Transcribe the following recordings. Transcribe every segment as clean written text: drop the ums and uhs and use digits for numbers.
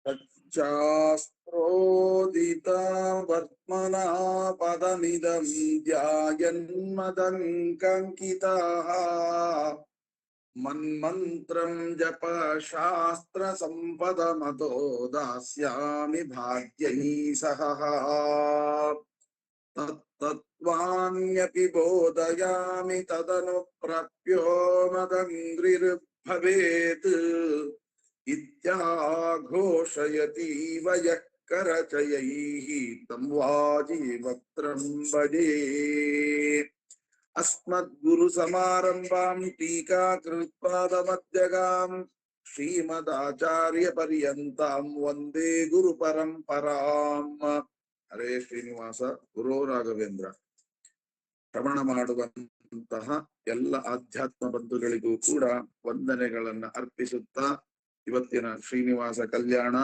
तच्चास्त्रोदिता वर्त्मना पदमिदं ध्यायन्मदङ्कङ्किताः मन्मन्त्रं जप शास्त्र संपदमतो दास्यामि भाग्यैः सह तत्तत्त्वान्यपि बोधयामि तदनुप्राप्यो मदङ्घ्रिर्भवेत् इत्याघोषयतीव यः करचयैः तं वाजीवक्त्रं भजे। अस्मद्गुरुसमारम्भां टीकाकृत्पादमध्यगाम् श्रीमदाचार्यपर्यन्तां वन्दे गुरुपरम्पराम्। ಹರೇ ಶ್ರೀನಿವಾಸ ಗುರೋ ರಾಘವೇಂದ್ರ. ಶ್ರವಣ ಮಾಡುವಂತಹ ಎಲ್ಲ ಆಧ್ಯಾತ್ಮ ಬಂಧುಗಳಿಗೂ ಕೂಡ ವಂದನೆಗಳನ್ನ ಅರ್ಪಿಸುತ್ತಾ ಇವತ್ತಿನ ಶ್ರೀನಿವಾಸ ಕಲ್ಯಾಣ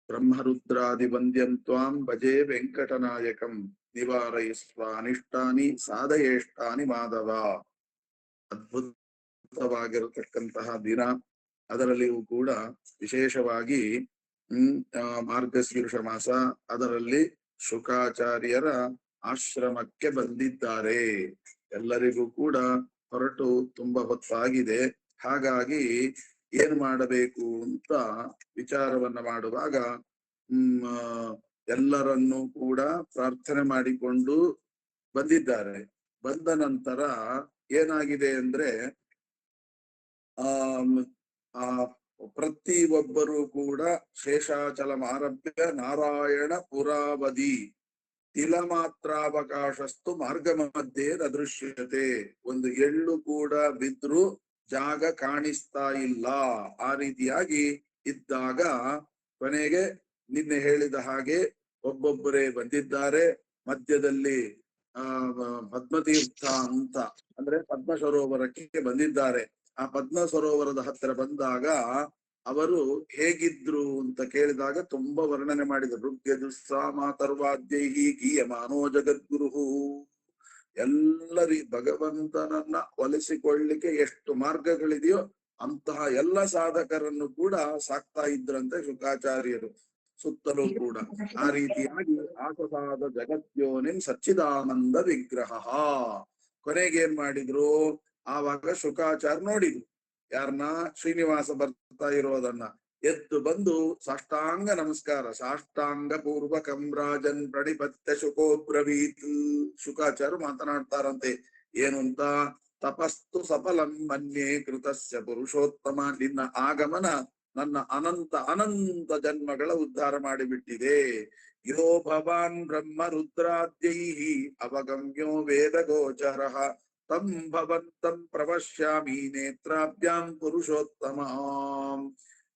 ಬ್ರಹ್ಮರುದ್ರಾದಿ ವಂದ್ಯಂ ತ್ವಾಂ ಭಜೆ ವೆಂಕಟನಾಯಕಂ ನಿವಾರಯಿಸ್ವ ಅನಿಷ್ಟಾನಿ ಸಾಧಯೇಷ್ಟಾನಿ ಮಾಧವ. ಅದ್ಭುತವಾಗಿರತಕ್ಕಂತಹ ದಿನ, ಅದರಲ್ಲಿಯೂ ಕೂಡ ವಿಶೇಷವಾಗಿ ಮಾರ್ಗಶೀರ್ಷ ಮಾಸ, ಅದರಲ್ಲಿ ಶುಕಾಚಾರ್ಯರ ಆಶ್ರಮಕ್ಕೆ ಬಂದಿದ್ದಾರೆ. ಎಲ್ಲರಿಗೂ ಕೂಡ ಹೊರಟು ತುಂಬಾ ಹೊತ್ತಾಗಿದೆ. ಹಾಗಾಗಿ ಏನ್ ಮಾಡಬೇಕು ಅಂತ ವಿಚಾರವನ್ನ ಮಾಡುವಾಗ ಎಲ್ಲರನ್ನೂ ಕೂಡ ಪ್ರಾರ್ಥನೆ ಮಾಡಿಕೊಂಡು ಬಂದಿದ್ದಾರೆ. ಬಂದ ನಂತರ ಏನಾಗಿದೆ ಅಂದ್ರೆ ಪ್ರತಿ ಒಬ್ಬರು ಕೂಡ ಶೇಷಾಚಲಂ ಆರಭ್ಯ ನಾರಾಯಣ ಪುರಾವಧಿ ತಿಲಮಾತ್ರಾವಕಾಶಸ್ತು ಮಾರ್ಗ ಮಧ್ಯೆ ಅದೃಶ್ಯತೆ. ಒಂದು ಎಳ್ಳು ಕೂಡ ಬಿದ್ರು ಜಾಗ ಕಾಣಿಸ್ತಾ ಇಲ್ಲ. ಆ ರೀತಿಯಾಗಿ ಇದ್ದಾಗ ಕೊನೆಗೆ ನಿನ್ನೆ ಹೇಳಿದ ಹಾಗೆ ಒಬ್ಬೊಬ್ಬರೇ ಬಂದಿದ್ದಾರೆ. ಮಧ್ಯದಲ್ಲಿ ಪದ್ಮತೀರ್ಥ ಅಂತ ಅಂದ್ರೆ ಪದ್ಮ ಸರೋವರಕ್ಕೆ ಬಂದಿದ್ದಾರೆ. ಆ ಪದ್ಮ ಸರೋವರದ ಹತ್ತಿರ ಬಂದಾಗ ಅವರು ಹೇಗಿದ್ರು ಅಂತ ಕೇಳಿದಾಗ ತುಂಬಾ ವರ್ಣನೆ ಮಾಡಿದರು. ಋಗ್ಯದುಸ್ಸಾಮಾತರ್ವಾದ್ಯೈಹಿ ಗೀಯಮಾನೋ ಜಗದ್ಗುರು. ಎಲ್ಲರಿ ಭಗವಂತನನ್ನ ಒಲಿಸಿಕೊಳ್ಳಿಕ್ಕೆ ಎಷ್ಟು ಮಾರ್ಗಗಳಿದೆಯೋ ಅಂತಹ ಎಲ್ಲ ಸಾಧಕರನ್ನು ಕೂಡ ಸಾಕ್ತಾ ಇದ್ರಂತೆ ಶುಕಾಚಾರ್ಯರು ಸುತ್ತಲೂ ಕೂಡ. ಆ ರೀತಿಯಾಗಿ ಆಸಸಾದ ಜಗತ್ಯೋನಿನ್ ಸಚ್ಚಿದಾನಂದ ವಿಗ್ರಹ. ಕೊನೆಗೆ ಏನ್ ಮಾಡಿದ್ರು, ಆವಾಗ ಶುಕಾಚಾರ್ಯ ನೋಡಿದ್ರು ಯಾರನ್ನ, ಶ್ರೀನಿವಾಸ ಬರ್ತಾ ಇರೋದನ್ನ. ಎದ್ದು ಬಂದು ಸಾಷ್ಟಾಂಗ ನಮಸ್ಕಾರ, ಸಾಷ್ಟಾಂಗ ಪೂರ್ವಕಂ ರಾಜನ್ ಪ್ರಣಿಪತ್ಯ ಶುಕೋಬ್ರವೀತ್. ಶುಕಾಚಾರ್ಯ ಮಾತನಾಡ್ತಾರಂತೆ ಏನು ಅಂತ, ತಪಸ್ತು ಸಫಲಂ ಮನ್ಯೇ ಕೃತಸ್ಯ ಪುರುಷೋತ್ತಮ. ನಿನ್ನ ಆಗಮನ ನನ್ನ ಅನಂತ ಅನಂತ ಜನ್ಮಗಳ ಉದ್ಧಾರ ಮಾಡಿಬಿಟ್ಟಿದೆ. ಯೋ ಭವಾನ್ ಬ್ರಹ್ಮ ರುದ್ರಾದ್ಯೈಹಿ ಅವಗಮ್ಯೋ ವೇದ ಗೋಚರಃ ತಂ ಭವಂತಂ ಪ್ರವಶ್ಯಾಮಿ ನೇತ್ರಾಭ್ಯಾಂ ಪುರುಷೋತ್ತಮ.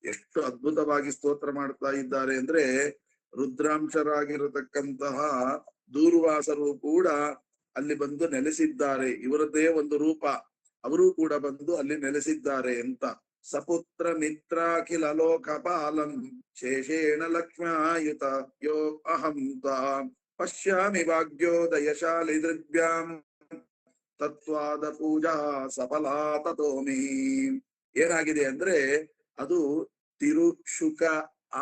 ಎಷ್ಟು ಅದ್ಭುತವಾಗಿ ಸ್ತೋತ್ರ ಮಾಡ್ತಾ ಇದ್ದಾರೆ ಅಂದ್ರೆ, ರುದ್ರಾಂಶರಾಗಿರತಕ್ಕಂತಹ ದೂರ್ವಾಸರು ಕೂಡ ಅಲ್ಲಿ ಬಂದು ನೆಲೆಸಿದ್ದಾರೆ. ಇವರದ್ದೇ ಒಂದು ರೂಪ, ಅವರೂ ಕೂಡ ಬಂದು ಅಲ್ಲಿ ನೆಲೆಸಿದ್ದಾರೆ ಅಂತ. ಸಪುತ್ರ ಮಿತ್ರಾಖಿಲ ಲೋಕಪಾಲಂ ಶೇಷೇಣ ಲಕ್ಷ್ಮ್ಯಾಯುತ ಯೋ ಅಹಂತ ಪಶ್ಯಾಮಿ ಭಾಗ್ಯೋದಯಶಾಲಿ ದೃಗ್ಭ್ಯಾಂ ತತ್ವಾದ ಪೂಜಾ ಸಫಲಾ ತತೋಮಿ. ಏನಾಗಿದೆ ಅಂದ್ರೆ ಅದು ತಿರುಶುಕ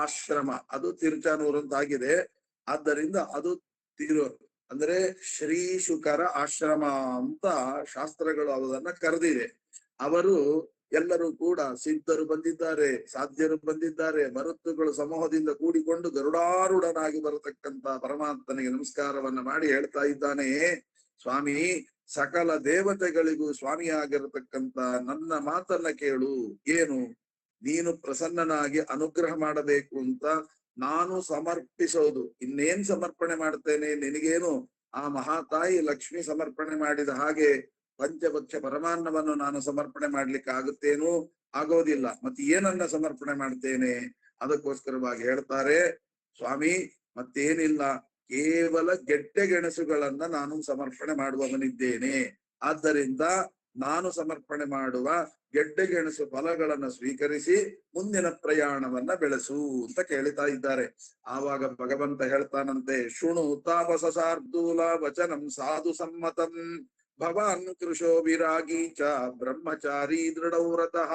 ಆಶ್ರಮ, ಅದು ತಿರುಚಾನೂರು ಅಂತ ಆಗಿದೆ. ಆದ್ದರಿಂದ ಅದು ಅಂದ್ರೆ ಶ್ರೀ ಶುಕರ ಆಶ್ರಮ ಅಂತ ಶಾಸ್ತ್ರಗಳು ಅದನ್ನ ಕರೆದಿದೆ. ಅವರು ಎಲ್ಲರೂ ಕೂಡ ಸಿದ್ಧರು ಬಂದಿದ್ದಾರೆ, ಸಾಧ್ಯರು ಬಂದಿದ್ದಾರೆ. ಮರುತ್ತುಗಳು ಸಮೂಹದಿಂದ ಕೂಡಿಕೊಂಡು ಗರುಡಾರೂಢನಾಗಿ ಬರತಕ್ಕಂತ ಪರಮಾತ್ಮನಿಗೆ ನಮಸ್ಕಾರವನ್ನ ಮಾಡಿ ಹೇಳ್ತಾ ಇದ್ದಾನೆ, ಸ್ವಾಮಿ ಸಕಲ ದೇವತೆಗಳಿಗೂ ಸ್ವಾಮಿಯಾಗಿರತಕ್ಕಂತ ನನ್ನ ಮಾತನ್ನ ಕೇಳು. ಏನು, ನೀನು ಪ್ರಸನ್ನನಾಗಿ ಅನುಗ್ರಹ ಮಾಡಬೇಕು ಅಂತ ನಾನು ಸಮರ್ಪಿಸೋದು. ಇನ್ನೇನ್ ಸಮರ್ಪಣೆ ಮಾಡ್ತೇನೆ ನಿನಗೇನು, ಆ ಮಹಾತಾಯಿ ಲಕ್ಷ್ಮಿ ಸಮರ್ಪಣೆ ಮಾಡಿದ ಹಾಗೆ ಪಂಚಭಕ್ಷ ಪರಮಾನ್ನವನ್ನು ನಾನು ಸಮರ್ಪಣೆ ಮಾಡ್ಲಿಕ್ಕೆ ಆಗುತ್ತೇನೋ, ಆಗೋದಿಲ್ಲ. ಮತ್ತೆ ಏನನ್ನ ಸಮರ್ಪಣೆ ಮಾಡ್ತೇನೆ? ಅದಕ್ಕೋಸ್ಕರವಾಗಿ ಹೇಳ್ತಾರೆ, ಸ್ವಾಮಿ ಮತ್ತೇನಿಲ್ಲ, ಕೇವಲ ಗೆಡ್ಡೆ ಗೆಣಸುಗಳನ್ನ ನಾನು ಸಮರ್ಪಣೆ ಮಾಡುವವನಿದ್ದೇನೆ. ಆದ್ದರಿಂದ ನಾನು ಸಮರ್ಪಣೆ ಮಾಡುವ ಗೆಡ್ಡೆ ಗೆಣಸು ಫಲಗಳನ್ನ ಸ್ವೀಕರಿಸಿ ಮುಂದಿನ ಪ್ರಯಾಣವನ್ನ ಬೆಳೆಸು ಅಂತ ಕೇಳ್ತಾ ಇದ್ದಾರೆ. ಆವಾಗ ಭಗವಂತ ಹೇಳ್ತಾನಂತೆ, ಶೃಣು ತಾಪಸ ಶಾರ್ದೂಲ ವಚನಂ ಸಾಧು ಸಮ್ಮತಂ ಭವಾನ್ ಕೃಶೋ ವಿರಾಗಿ ಚ ಬ್ರಹ್ಮಚಾರಿ ದೃಢವ್ರತಃ.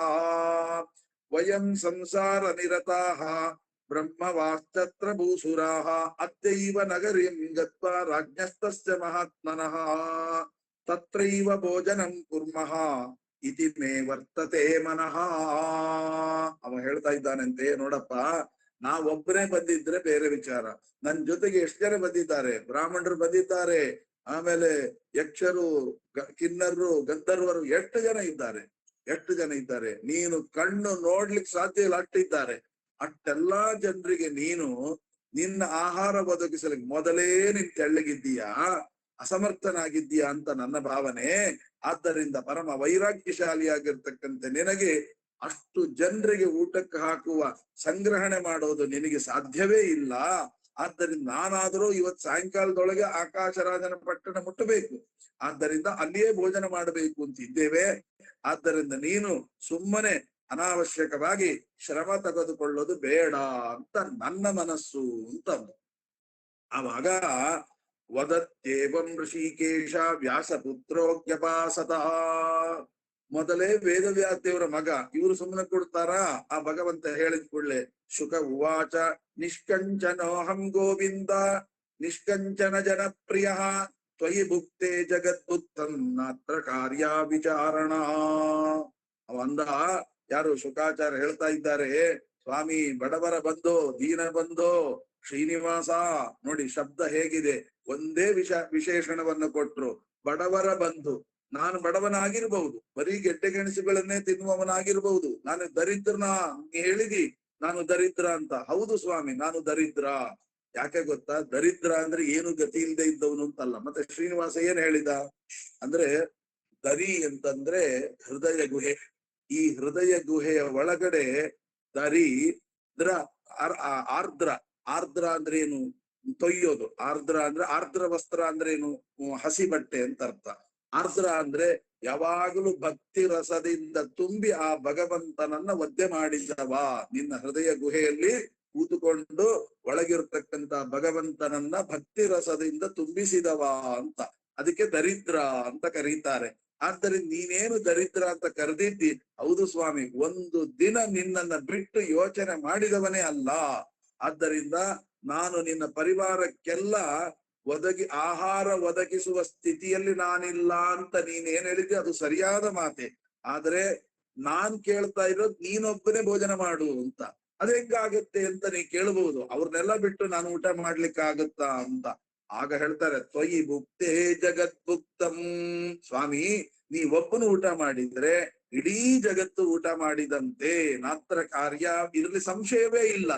ವಯಂ ಸಂಸಾರ ನಿರತಾಃ ಬ್ರಹ್ಮವಾಶ್ಚತ್ರ ಭೂಸುರಾಃ ಅದ್ಯೈವ ನಗರೀಂ ಗತ್ವಾ ರಾಜ್ಞಸ್ತಸ್ಯ ಮಹಾತ್ಮನಃ ತತ್ರೈವ ಭೋಜನಂ ಕುರ್ಮಃ ಇತಿ ಮೇ ವರ್ತತೆ ಮನಃ. ಅವ ಹೇಳ್ತಾ ಇದ್ದಾನಂತೆ, ನೋಡಪ್ಪ, ನಾವೊಬ್ಬರೇ ಬಂದಿದ್ರೆ ಬೇರೆ ವಿಚಾರ. ನನ್ ಜೊತೆಗೆ ಎಷ್ಟು ಜನ ಬಂದಿದ್ದಾರೆ? ಬ್ರಾಹ್ಮಣರು ಬಂದಿದ್ದಾರೆ, ಆಮೇಲೆ ಯಕ್ಷರು, ಕಿನ್ನರರು, ಗಂಧರ್ವರು, ಎಷ್ಟು ಜನ ಇದ್ದಾರೆ. ನೀನು ಕಣ್ಣು ನೋಡ್ಲಿಕ್ಕೆ ಸಾಧ್ಯ ಇಲ್ಲ, ಅಷ್ಟಿದ್ದಾರೆ. ಅಷ್ಟೆಲ್ಲಾ ಜನರಿಗೆ ನೀನು ನಿನ್ನ ಆಹಾರ ಒದಗಿಸಲಿಕ್ಕೆ ಮೊದಲೇ ನೀನ್ ತೆಳ್ಳಗಿದ್ದೀಯಾ, ಅಸಮರ್ಥನಾಗಿದ್ದೀಯಾ ಅಂತ ನನ್ನ ಭಾವನೆ. ಆದ್ದರಿಂದ ಪರಮ ವೈರಾಗ್ಯಶಾಲಿಯಾಗಿರ್ತಕ್ಕಂಥ ನಿನಗೆ ಅಷ್ಟು ಜನರಿಗೆ ಊಟಕ್ಕೆ ಹಾಕುವ ಸಂಗ್ರಹಣೆ ಮಾಡೋದು ನಿನಗೆ ಸಾಧ್ಯವೇ ಇಲ್ಲ. ಆದ್ದರಿಂದ ನಾನಾದರೂ ಇವತ್ ಸಾಯಂಕಾಲದೊಳಗೆ ಆಕಾಶರಾಜನ ಪಟ್ಟಣ ಮುಟ್ಟಬೇಕು. ಆದ್ದರಿಂದ ಅಲ್ಲಿಯೇ ಭೋಜನ ಮಾಡಬೇಕು ಅಂತಿದ್ದೇವೆ. ಆದ್ದರಿಂದ ನೀನು ಸುಮ್ಮನೆ ಅನಾವಶ್ಯಕವಾಗಿ ಶ್ರಮ ತೆಗೆದುಕೊಳ್ಳೋದು ಬೇಡ ಅಂತ ನನ್ನ ಮನಸ್ಸು ಅಂತ. ಆವಾಗ ವದತ್ಯೇವಂ ಋಷಿಕೇಶ ವ್ಯಾಸಪುತ್ರೋಗ್ಯಪಾಸತಃ. ಮೊದಲೇ ವೇದವ್ಯಾಸದೇವರ ಮಗ, ಇವರು ಸುಮ್ಮನೆ ಕೊಡ್ತಾರ? ಆ ಭಗವಂತ ಹೇಳಿದ ಕೂಡಲೇ ಶುಕ ಉವಾಚ ನಿಷ್ಕಂಚನೋಹಂ ಗೋವಿಂದ ನಿಷ್ಕಂಚನ ಜನಪ್ರಿಯ ತ್ವಯಿ ಭುಕ್ತೆ ಜಗದ್ಭುಕ್ತಂ ನಾತ್ರ ಕಾರ್ಯ ವಿಚಾರಣ. ಅವಂದ ಯಾರು? ಶುಕಾಚಾರ್ಯ ಹೇಳ್ತಾ ಇದ್ದಾರೆ, ಸ್ವಾಮಿ ಬಡವರ ಬಂಧೋ, ದೀನ ಬಂಧೋ ಶ್ರೀನಿವಾಸ. ನೋಡಿ ಶಬ್ದ ಹೇಗಿದೆ, ಒಂದೇ ವಿಶೇಷಣವನ್ನು ಕೊಟ್ರು. ಬಡವರ ಬಂಧು. ನಾನು ಬಡವನಾಗಿರ್ಬಹುದು, ಬರೀ ಗೆಡ್ಡೆ ಗೆಣಸುಗಳನ್ನೇ ತಿನ್ನುವವನಾಗಿರ್ಬಹುದು. ನಾನು ದರಿದ್ರನ ಹೇಳಿದಿ, ನಾನು ದರಿದ್ರ ಅಂತ. ಹೌದು ಸ್ವಾಮಿ, ನಾನು ದರಿದ್ರ. ಯಾಕೆ ಗೊತ್ತಾ? ದರಿದ್ರ ಅಂದ್ರೆ ಏನು ಗತಿ ಇಲ್ಲದೆ ಇದ್ದವನು ಅಂತಲ್ಲ. ಮತ್ತೆ ಶ್ರೀನಿವಾಸ ಏನ್ ಹೇಳಿದ ಅಂದ್ರೆ, ದರಿ ಅಂತಂದ್ರೆ ಹೃದಯ ಗುಹೆ. ಈ ಹೃದಯ ಗುಹೆಯ ಒಳಗಡೆ ದರಿದ್ರ, ಆರ್ದ್ರ. ಆರ್ದ್ರ ಅಂದ್ರೆ ಏನು? ತೊಯ್ಯೋದು. ಆರ್ದ್ರ ಅಂದ್ರೆ, ಆರ್ದ್ರ ವಸ್ತ್ರ ಅಂದ್ರೆ ಏನು? ಹಸಿ ಬಟ್ಟೆ ಅಂತ ಅರ್ಥ. ಆರ್ದ್ರ ಅಂದ್ರೆ ಯಾವಾಗಲೂ ಭಕ್ತಿ ರಸದಿಂದ ತುಂಬಿ ಆ ಭಗವಂತನನ್ನ ಒದ್ದೆ ಮಾಡಿದವ. ನಿನ್ನ ಹೃದಯ ಗುಹೆಯಲ್ಲಿ ಕೂತುಕೊಂಡು ಒಳಗಿರ್ತಕ್ಕಂತ ಭಗವಂತನನ್ನ ಭಕ್ತಿ ರಸದಿಂದ ತುಂಬಿಸಿದವ ಅಂತ. ಅದಕ್ಕೆ ದರಿದ್ರ ಅಂತ ಕರೀತಾರೆ. ಆದ್ದರಿಂದ ನೀನೇನು ದರಿದ್ರ ಅಂತ ಕರೆದಿದ್ದಿ? ಹೌದು ಸ್ವಾಮಿ, ಒಂದು ದಿನ ನಿನ್ನನ್ನ ಬಿಟ್ಟು ಯೋಚನೆ ಮಾಡಿದವನೇ ಅಲ್ಲ. ಆದ್ದರಿಂದ ನಾನು ನಿನ್ನ ಪರಿವಾರಕ್ಕೆಲ್ಲ ಆಹಾರ ಒದಗಿಸುವ ಸ್ಥಿತಿಯಲ್ಲಿ ನಾನಿಲ್ಲ ಅಂತ ನೀನೇನ್ ಹೇಳಿದ್ದೆ ಅದು ಸರಿಯಾದ ಮಾತೆ. ಆದ್ರೆ ನಾನ್ ಕೇಳ್ತಾ ಇರೋದು ನೀನೊಬ್ಬನೇ ಭೋಜನ ಮಾಡು ಅಂತ. ಅದ್ ಹೆಂಗಾಗತ್ತೆ ಅಂತ ನೀ ಕೇಳಬಹುದು. ಅವ್ರನ್ನೆಲ್ಲ ಬಿಟ್ಟು ನಾನು ಊಟ ಮಾಡ್ಲಿಕ್ಕಾಗತ್ತಾ ಅಂತ. ಆಗ ಹೇಳ್ತಾರೆ, ತ್ವಯಿ ಭುಕ್ತೇ ಜಗದ್ಭುಕ್ತಂ. ಸ್ವಾಮಿ, ನೀ ಒಬ್ಬನು ಊಟ ಮಾಡಿದ್ರೆ ಇಡೀ ಜಗತ್ತು ಊಟ ಮಾಡಿದಂತೆ. ನಾತ್ರ ಕಾರ್ಯ, ಇದರಲ್ಲಿ ಸಂಶಯವೇ ಇಲ್ಲ.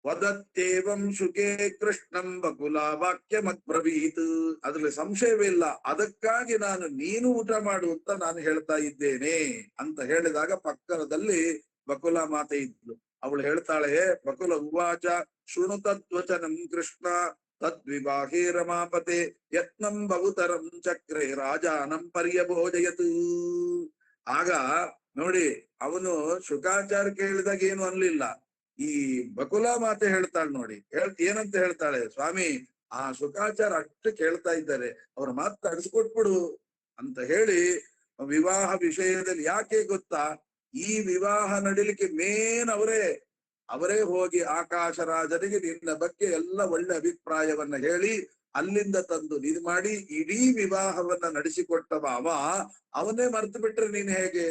ವದತ್ತೇವಂ ಶುಕೆ ಕೃಷ್ಣಂ ಬಕುಲ ವಾಕ್ಯ ಮತ್ಬ್ರವೀತ್. ಅದ್ರಲ್ಲಿ ಸಂಶಯವೇ ಇಲ್ಲ. ಅದಕ್ಕಾಗಿ ನಾನು ನೀನು ಊಟ ಮಾಡು ಅಂತ ನಾನು ಹೇಳ್ತಾ ಇದ್ದೇನೆ ಅಂತ ಹೇಳಿದಾಗ ಪಕ್ಕದಲ್ಲಿ ಬಕುಲ ಮಾತೆ ಇದ್ಲು. ಅವಳು ಹೇಳ್ತಾಳೆ, ಬಕುಲ ಉವಾಚ ಶೃಣು ತದ್ವಚನಂ ಕೃಷ್ಣ ತದ್ವಿವಾಹೇ ರಮಾಪತೆ ಯತ್ನಂ ಬಹುತರಂ ಚಕ್ರೆ ರಾಜಾನಂ ಪರ್ಯಭೋಜಯತ್. ಆಗ ನೋಡಿ, ಅವನು ಶುಕಾಚಾರ್ಯ ಕೇಳಿದಾಗ ಏನು ಅನ್ಲಿಲ್ಲ. ಈ ಬಕುಲ ಮಾತೆ ಹೇಳ್ತಾಳೆ ನೋಡಿ, ಏನಂತ ಹೇಳ್ತಾಳೆ, ಸ್ವಾಮಿ ಆ ಶುಕಾಚಾರ ಅಷ್ಟು ಕೇಳ್ತಾ ಇದ್ದಾರೆ, ಅವ್ರ ಮಾತು ತಡಿಸ್ಕೊಟ್ಬಿಡು ಅಂತ ಹೇಳಿ ವಿವಾಹ ವಿಷಯದಲ್ಲಿ. ಯಾಕೆ ಗೊತ್ತಾ? ಈ ವಿವಾಹ ನಡಿಲಿಕ್ಕೆ ಮೇನ್ ಅವರೇ ಹೋಗಿ ಆಕಾಶರಾಜನಿಗೆ ನಿನ್ನ ಬಗ್ಗೆ ಎಲ್ಲ ಒಳ್ಳೆ ಅಭಿಪ್ರಾಯವನ್ನ ಹೇಳಿ ಅಲ್ಲಿಂದ ತಂದು ಇದು ಮಾಡಿ ಇಡೀ ವಿವಾಹವನ್ನ ನಡೆಸಿಕೊಟ್ಟವ ಅವನೇ ಮರ್ತು ಬಿಟ್ರೆ ನೀನ್ ಹೇಗೆ?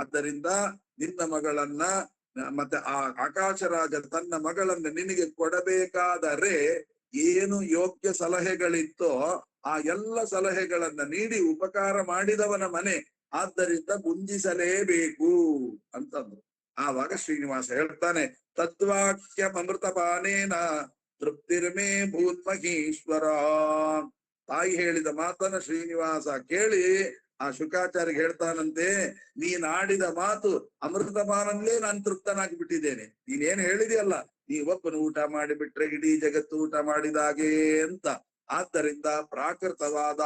ಆದ್ದರಿಂದ ನಿನ್ನ ಮಗಳನ್ನ ಮತ್ತೆ ಆ ಆಕಾಶರಾಜ ತನ್ನ ಮಗಳನ್ನ ನಿನಗೆ ಕೊಡಬೇಕಾದರೆ ಏನು ಯೋಗ್ಯ ಸಲಹೆಗಳಿತ್ತೋ ಆ ಎಲ್ಲ ಸಲಹೆಗಳನ್ನ ನೀಡಿ ಉಪಕಾರ ಮಾಡಿದವನ ಮನೆ, ಆದ್ದರಿಂದ ಗುಂಜಿಸಲೇಬೇಕು ಅಂತಂದ್ರು. ಆವಾಗ ಶ್ರೀನಿವಾಸ ಹೇಳ್ತಾನೆ, ತದ್ವಾಕ್ಯಂ ಅಮೃತಪಾನೇನ ತೃಪ್ತಿರ್ಮೇ ಭೂನ್ಮಹೀಶ್ವರ. ತಾಯಿ ಹೇಳಿದ ಮಾತನ್ನ ಶ್ರೀನಿವಾಸ ಕೇಳಿ ಆ ಶುಕಾಚಾರ್ಯ ಹೇಳ್ತಾನಂತೆ, ನೀನ್ ಆಡಿದ ಮಾತು ಅಮೃತಪಾನಲ್ಲೇ ನಾನು ತೃಪ್ತನಾಗಿ ಬಿಟ್ಟಿದ್ದೇನೆ. ನೀನೇನ್ ಹೇಳಿದೆಯಲ್ಲ, ನೀ ಒಬ್ಬನು ಊಟ ಮಾಡಿಬಿಟ್ರೆ ಇಡೀ ಜಗತ್ತು ಊಟ ಮಾಡಿದಾಗೆ ಅಂತ. ಆದ್ದರಿಂದ ಪ್ರಾಕೃತವಾದ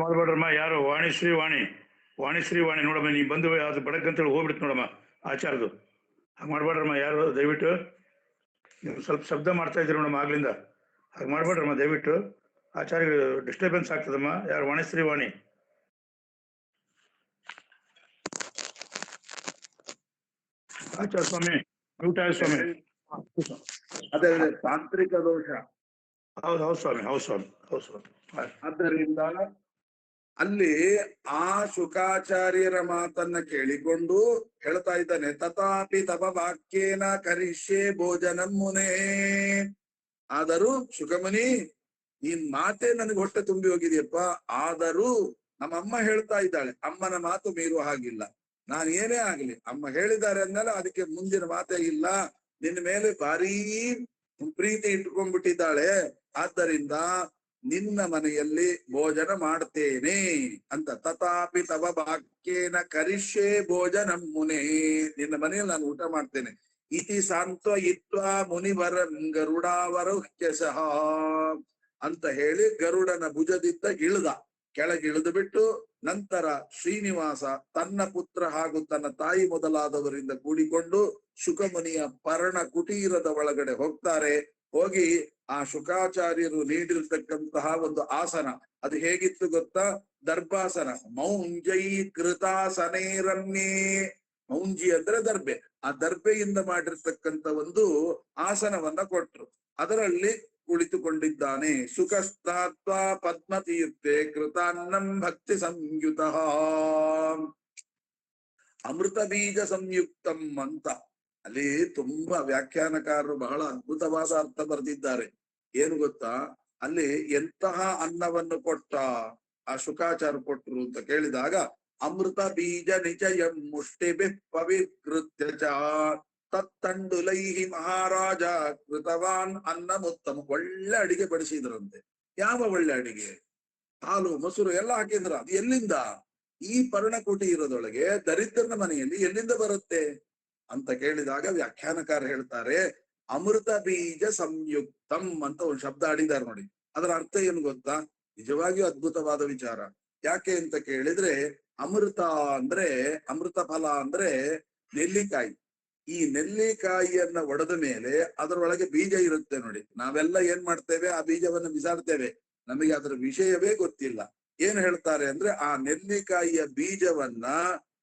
ಮಾಡ್ಬೇಡ್ರಮ್ಮ. ಯಾರು? ವಾಣಿಶ್ರೀ ವಾಣಿ ನೋಡಮ್ಮ, ನೀ ಬಂದು ಅದು ಬಡಕಂತೇಳಿ ಹೋಗ್ಬಿಡ್ತು ನೋಡಮ್ಮ ಆಚಾರದು. ಹಾಗೆ ಮಾಡ್ಬೇಡ್ರಮ್ಮ ಯಾರು, ದಯವಿಟ್ಟು. ನೀವು ಸ್ವಲ್ಪ ಶಬ್ದ ಮಾಡ್ತಾ ಇದ್ದೀರಿ ನೋಡಮ್ಮ ಆಗ್ಲಿಂದ. ಹಾಗೆ ಮಾಡ್ಬೇಡ್ರಮ್ಮ ದಯವಿಟ್ಟು. ಆಚಾರ್ಯ ಡಿಸ್ಟರ್ಬೆನ್ಸ್ ಆಗ್ತದಮ್ಮ. ಯಾರು ವಾಣಿಶ್ರೀ ವಾಣಿ? ಆಚಾರ್ಯ ಸ್ವಾಮಿ ಮ್ಯೂಟ್ ಆಗಿ ಸ್ವಾಮಿ. ಅದೇ ತಾಂತ್ರಿಕ ದೋಷ. ಹೌದು ಹೌದು ಸ್ವಾಮಿ, ಹೌದು ಸ್ವಾಮಿ, ಹೌದು ಸ್ವಾಮಿ. ಆದ್ದರಿಂದ ಅಲ್ಲಿ ಆ ಶುಕಾಚಾರ್ಯರ ಮಾತನ್ನ ಕೇಳಿಕೊಂಡು ಹೇಳ್ತಾ ಇದ್ದಾನೆ, ತಥಾಪಿ ತಪ ವಾಕ್ಯೇನ ಕರಿಷ್ಯೆ ಭೋಜನಂ ಮುನೇ. ಆದರೂ ಶುಕಮುನಿ, ನಿನ್ ಮಾತೇ ನನಗೆ ಹೊಟ್ಟೆ ತುಂಬಿ ಹೋಗಿದೆಯಪ್ಪ. ಆದರೂ ನಮ್ಮಮ್ಮ ಹೇಳ್ತಾ ಇದ್ದಾಳೆ, ಅಮ್ಮನ ಮಾತು ಮೀರುವ ಹಾಗಿಲ್ಲ. ನಾನು ಏನೇ ಆಗ್ಲಿ ಅಮ್ಮ ಹೇಳಿದ್ದಾರೆ ಅಂದಲ್ಲ, ಅದಕ್ಕೆ ಮುಂದಿನ ಮಾತೇ ಇಲ್ಲ. ನಿನ್ನ ಮೇಲೆ ಭಾರೀ ಪ್ರೀತಿ ಇಟ್ಕೊಂಡ್ಬಿಟ್ಟಿದ್ದಾಳೆ. ಆದ್ದರಿಂದ ನಿನ್ನ ಮನೆಯಲ್ಲಿ ಭೋಜನ ಮಾಡ್ತೇನೆ ಅಂತ. ತಥಾಪಿ ತವ ವಾಕ್ಯೇನ ಕರಿಷ್ಯೆ ಭೋಜನಂ ಮುನೇ. ನಿನ್ನ ಮನೆಯಲ್ಲಿ ನಾನು ಊಟ ಮಾಡ್ತೇನೆ. ಇತಿ ಸಾಂತ್ವಯಿತ್ವಾ ಮುನಿವರಂ ಗರುಡಾವರೋಹ್ಯಸಃ ಅಂತ ಹೇಳಿ ಗರುಡನ ಭುಜದಿಂದ ಇಳಿದ. ಕೆಳಗಿಳಿದು ಬಿಟ್ಟು ನಂತರ ಶ್ರೀನಿವಾಸ ತನ್ನ ಪುತ್ರ ಹಾಗೂ ತನ್ನ ತಾಯಿ ಮೊದಲಾದವರಿಂದ ಕೂಡಿಕೊಂಡು ಶುಕಮುನಿಯ ಪರ್ಣ ಕುಟೀರದ ಒಳಗಡೆ ಹೋಗ್ತಾರೆ. ಹೋಗಿ ಆ ಶುಕಾಚಾರ್ಯರು ನೀಡಿರ್ತಕ್ಕಂತಹ ಒಂದು ಆಸನ, ಅದು ಹೇಗಿತ್ತು ಗೊತ್ತಾ? ದರ್ಭಾಸನ. ಮೌಂಜೈ ಕೃತಾಸನೇರನ್ಯೇ. ಮೌಂಜಿ ಅಂದ್ರೆ ದರ್ಬೆ. ಆ ದರ್ಬೆಯಿಂದ ಮಾಡಿರ್ತಕ್ಕಂಥ ಒಂದು ಆಸನವನ್ನ ಕೊಟ್ರು. ಅದರಲ್ಲಿ ಕುಳಿತುಕೊಂಡಿದ್ದಾನೆ. ಸುಖಸ್ಥಾತ್ವ ಪದ್ಮತೀರ್ಥೆ ಕೃತಾನ್ನಂ ಭಕ್ತಿ ಸಂಯುತ ಅಮೃತ ಬೀಜ ಸಂಯುಕ್ತಂ ಅಂತ. ಅಲ್ಲಿ ತುಂಬಾ ವ್ಯಾಖ್ಯಾನಕಾರರು ಬಹಳ ಅದ್ಭುತವಾದ ಅರ್ಥ ಬರೆದಿದ್ದಾರೆ. ಏನು ಗೊತ್ತಾ? ಅಲ್ಲಿ ಎಂತಹ ಅನ್ನವನ್ನು ಕೊಟ್ಟ ಆ ಶುಕಾಚಾರ ಕೊಟ್ರು ಅಂತ ಕೇಳಿದಾಗ, ಅಮೃತ ಬೀಜ ನಿಜಯಂ ಮುಷ್ಟಿಭಿ ಪವಿಕೃತ್ಯ ಚ ತತ್ತಂಡುಲೈಹಿ ಮಹಾರಾಜ ಕೃತವಾನ್ ಅನ್ನಮುತ್ತಮ. ಒಳ್ಳೆ ಅಡಿಗೆ ಬಡಿಸಿದ್ರಂತೆ. ಯಾವ ಒಳ್ಳೆ ಅಡಿಗೆ? ಹಾಲು ಮೊಸರು ಎಲ್ಲ ಹಾಕಿದ್ರ. ಅದು ಎಲ್ಲಿಂದ? ಈ ಪರ್ಣಕುಟಿ ಇರೋದೊಳಗೆ ದರಿದ್ರನ ಮನೆಯಲ್ಲಿ ಎಲ್ಲಿಂದ ಬರುತ್ತೆ ಅಂತ ಕೇಳಿದಾಗ ವ್ಯಾಖ್ಯಾನಕಾರ ಹೇಳ್ತಾರೆ, ಅಮೃತ ಬೀಜ ಸಂಯುಕ್ತಂ ಅಂತ ಒಂದು ಶಬ್ದ ಆಡಿದ್ದಾರೆ ನೋಡಿ. ಅದರ ಅರ್ಥ ಏನು ಗೊತ್ತಾ? ನಿಜವಾಗಿಯೂ ಅದ್ಭುತವಾದ ವಿಚಾರ. ಯಾಕೆ ಅಂತ ಕೇಳಿದ್ರೆ, ಅಮೃತ ಅಂದ್ರೆ, ಅಮೃತ ಫಲ ಅಂದ್ರೆ ನೆಲ್ಲಿಕಾಯಿ. ಈ ನೆಲ್ಲಿಕಾಯಿಯನ್ನ ಒಡೆದ ಮೇಲೆ ಅದರೊಳಗೆ ಬೀಜ ಇರುತ್ತೆ ನೋಡಿ. ನಾವೆಲ್ಲ ಏನ್ ಮಾಡ್ತೇವೆ? ಆ ಬೀಜವನ್ನು ಬಿಸಾಡ್ತೇವೆ. ನಮಗೆ ಅದರ ವಿಷಯವೇ ಗೊತ್ತಿಲ್ಲ. ಏನ್ ಹೇಳ್ತಾರೆ ಅಂದ್ರೆ, ಆ ನೆಲ್ಲಿಕಾಯಿಯ ಬೀಜವನ್ನ